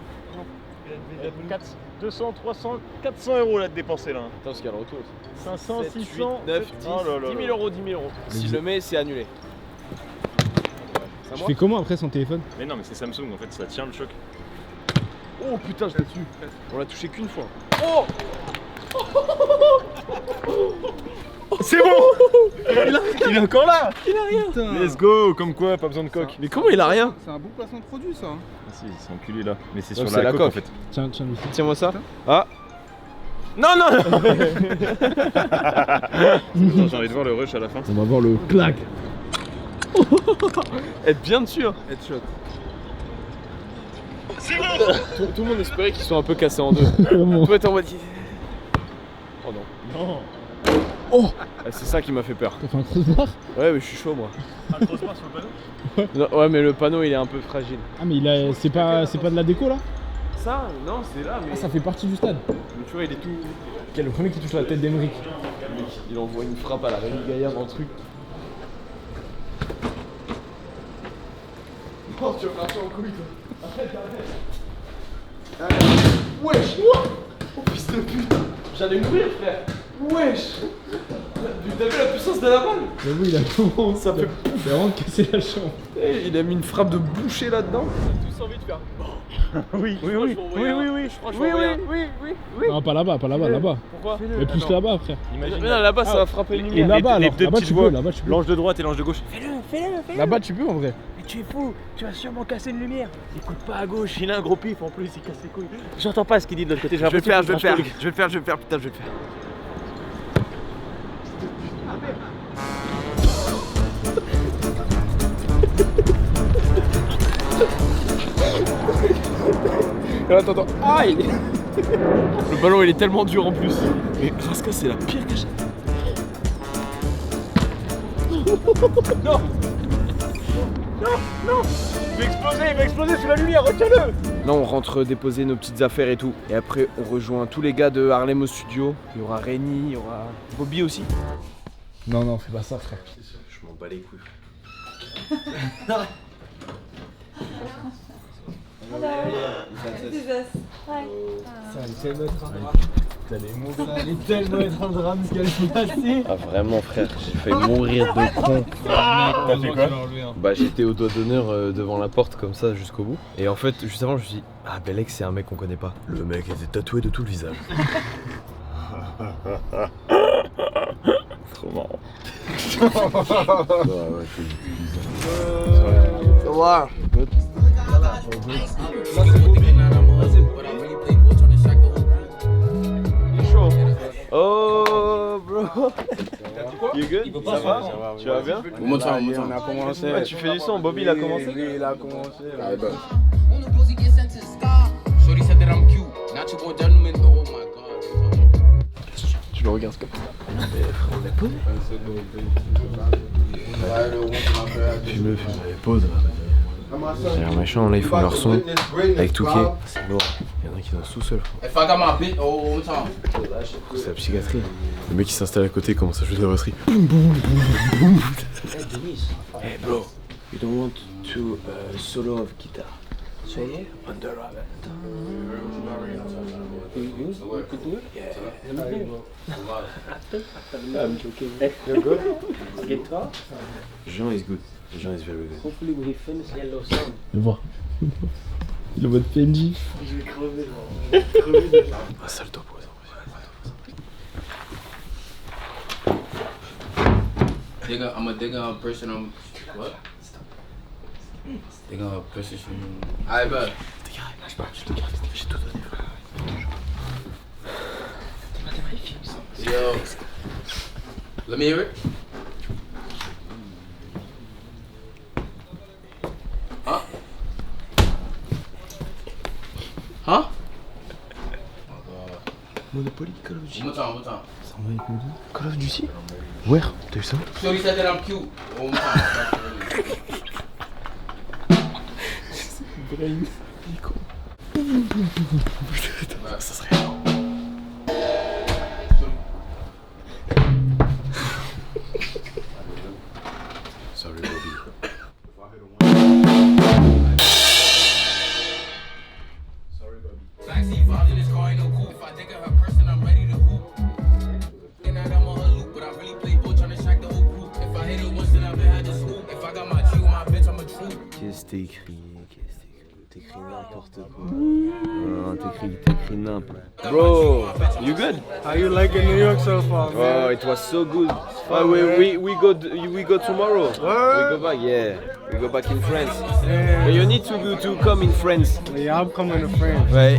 200, 300, 400 euros là de dépenser là. Attends, parce qu'il y a le retour. 500, 7, 600, 8, 9, 10, oh là là 10 000 euros, 10 000 euros. Si je le mets, c'est annulé. Tu fais comment après son téléphone? Mais non, mais c'est Samsung en fait, ça tient le choc. Oh putain, je l'ai dessus. On l'a touché qu'une fois. Oh c'est bon. Il est encore là. Il a rien. Putain. Let's go, comme quoi, pas besoin de coque. Mais comment il a rien? C'est un bon placement de produit ça. Ah si, c'est enculé là. Mais c'est Donc sur la coque en fait. Tiens, tiens-moi ça. Ah. Non, non. J'ai envie de voir le rush à la fin. On va voir le clac. Être bien dessus hein. Headshot. C'est bon. Tout le monde espérait qu'ils soient un peu cassés en deux. Toi t'es en mode... Oh non. Non. Oh ah, c'est ça qui m'a fait peur. T'as fait un crossbar? Ouais mais je suis chaud moi. Un crossbar sur le panneau? Non, ouais mais le panneau il est un peu fragile. Ah mais c'est pas de la déco là? Ça non c'est là mais... Ah ça fait partie du stade. Mais tu vois il est tout... Quel le premier qui touche la tête d'Emeric. Il envoie une frappe à la Rémi Gaillard dans le truc. Oh tu vas partir en couille toi. Arrête. Wesh. Oh fils de pute. J'allais mourir frère. Wesh. T'as vu la puissance de la balle? Mais oui il a comment ça fait... Il a vraiment cassé la chambre. Il a mis une frappe de boucher là-dedans. On a tous envie de faire... Oui. Je crois que je vais envoyer oui. Non pas là-bas, là-bas. Pourquoi? Mais plus là-bas frère. Imagine. Mais non, là-bas ça va frapper une Et lumière. là-bas les alors, deux là-bas petites tu voix. peux, là-bas tu peux. L'ange de droite et l'ange de gauche. Fais-le. Là-bas tu peux en vrai. Mais tu es fou, tu vas sûrement casser une lumière. Écoute pas à gauche, il a un gros pif en plus, il casse les couilles. J'entends pas ce qu'il dit de l'autre côté. Je vais le faire, putain, je vais le faire. là, t'entends. Aïe. Le ballon il est tellement dur en plus. Mais Raska c'est la pire cachette. Non. Non. Il va exploser sous la lumière, retiens-le. Là on rentre déposer nos petites affaires et tout. Et après on rejoint tous les gars de Harlem au studio. Il y aura Rémi, il y aura Bobby aussi. Non, fais pas ça, frère. Je m'en bats les couilles. Ça allait tellement être un drame ce qu'elle s'est passé. Ah vraiment frère, j'ai failli mourir de con. T'as fait quoi? Bah j'étais au doigt d'honneur devant la porte comme ça jusqu'au bout. Et en fait juste avant je me suis dit, ah Bellex c'est un mec qu'on connaît pas. Le mec était tatoué de tout le visage. Trop marrant. Wow. Oh bro. You good? Ça va? Tu vas bien? On a commencé. Ouais, tu fais du son, Bobby il a commencé? Oui, il a commencé. Tu le regardes comme ça. Mais frère, on est posé. Fume, pause. C'est un machin, là ils font leur son avec Touquet. C'est lourd. Il y en a qui dansent tout seul. C'est la psychiatrie. Le mec qui s'installe à côté commence à jouer de la batterie. Boum boum boum boum. Hey bro, you don't want to solo of guitar? Solo? Under rabbit. You could do it? Yeah. I'm joking. You're good? Guitar? Jean is good. Jean is very good. Hopefully we finish Yellow Sun. Viens voir. Il est en mode PNJ. Je vais crever. Ah, sale-toi pour les I'm a digger person. What? Digger person. I bet. J'ai tout donné. Yo. Let me hear it. Huh? Huh? Monopoly, Call of Duty. One more time. Ça en va avec Monopoly. Call of Duty? Where? T'as vu ça? Shorty said that I'm cute. One more time. Brain. Il est con. Ça serait énorme. Sorry, Bobby. Sorry, Bobby. Backseat vibes in this car ain't no cool. If I think of her person, I'm ready to hoop. And that I'm on her loop, but I really play ball trying to track the whole group. If I hit it once, then I've been had to swoop. If I got my G with my bitch, I'm a troop. Qu'est-ce que t'as écrit? T'écris n'importe quoi. Non, t'écris n'importe. Bro, you good? How you liking New York so far, man? Oh, it was so good. Oh, we go tomorrow. What? We go back, yeah. We go back in France. Yeah. You need to come in France. Yeah, I'm coming to France. Ouais,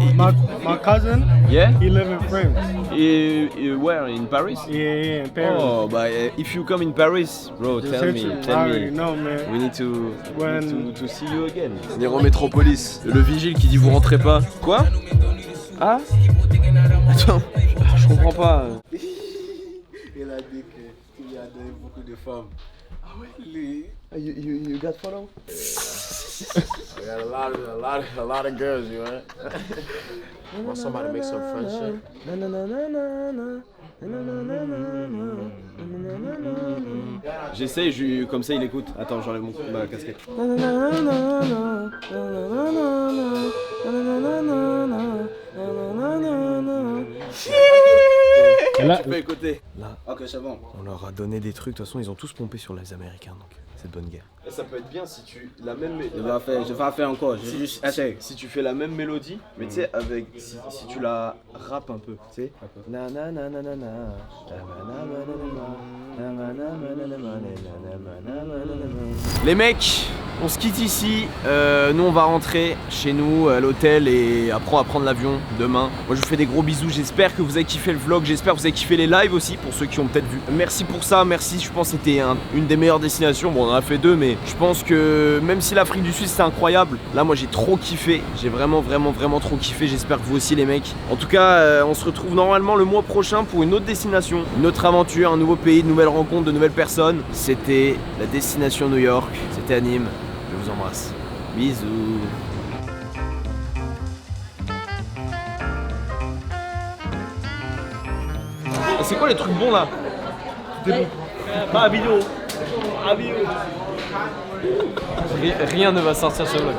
my cousin, yeah? he live in France. Where? In Paris? Yeah, in Paris. Oh, but if you come in Paris, bro, tell me. I already know, man. We need to see you again. Niro Métropolis, le vigile qui dit vous rentrez pas. Quoi? Ah? Attends, je comprends pas. Il a dit qu'il y a beaucoup de femmes. Ah ouais? You got follow? I got a lot of girls, you know. Want somebody to make some friendship? J'essaie, comme ça il écoute. Attends, j'enlève ma casquette. Là, tu peux écouter. Là, ok, c'est bon. On leur a donné des trucs. De toute façon, ils ont tous pompé sur les Américains, donc c'est de bonne guerre. Et ça peut être bien si tu la même. Je vais faire encore. Je vais juste essayer. Si tu fais la même mélodie, mais tu sais avec si tu la rappes un peu, tu sais. Na na na na na na. Les mecs, on se quitte ici. Nous on va rentrer chez nous à l'hôtel et après on va prendre l'avion demain. Moi je vous fais des gros bisous. J'espère que vous avez kiffé le vlog. J'espère que vous avez kiffé kiffé les lives aussi, pour ceux qui ont peut-être vu. Merci pour ça, merci, je pense que c'était une des meilleures destinations. Bon, on en a fait 2, mais je pense que même si l'Afrique du Sud c'était incroyable, là moi j'ai trop kiffé, j'ai vraiment trop kiffé, j'espère que vous aussi les mecs. En tout cas, on se retrouve normalement le mois prochain pour une autre destination, une autre aventure, un nouveau pays, de nouvelles rencontres, de nouvelles personnes. C'était la destination New York, c'était Nîmes, je vous embrasse. Bisous. C'est quoi les trucs bons là? Pas à vidéo. À vidéo. Rien ne va sortir ce vlog.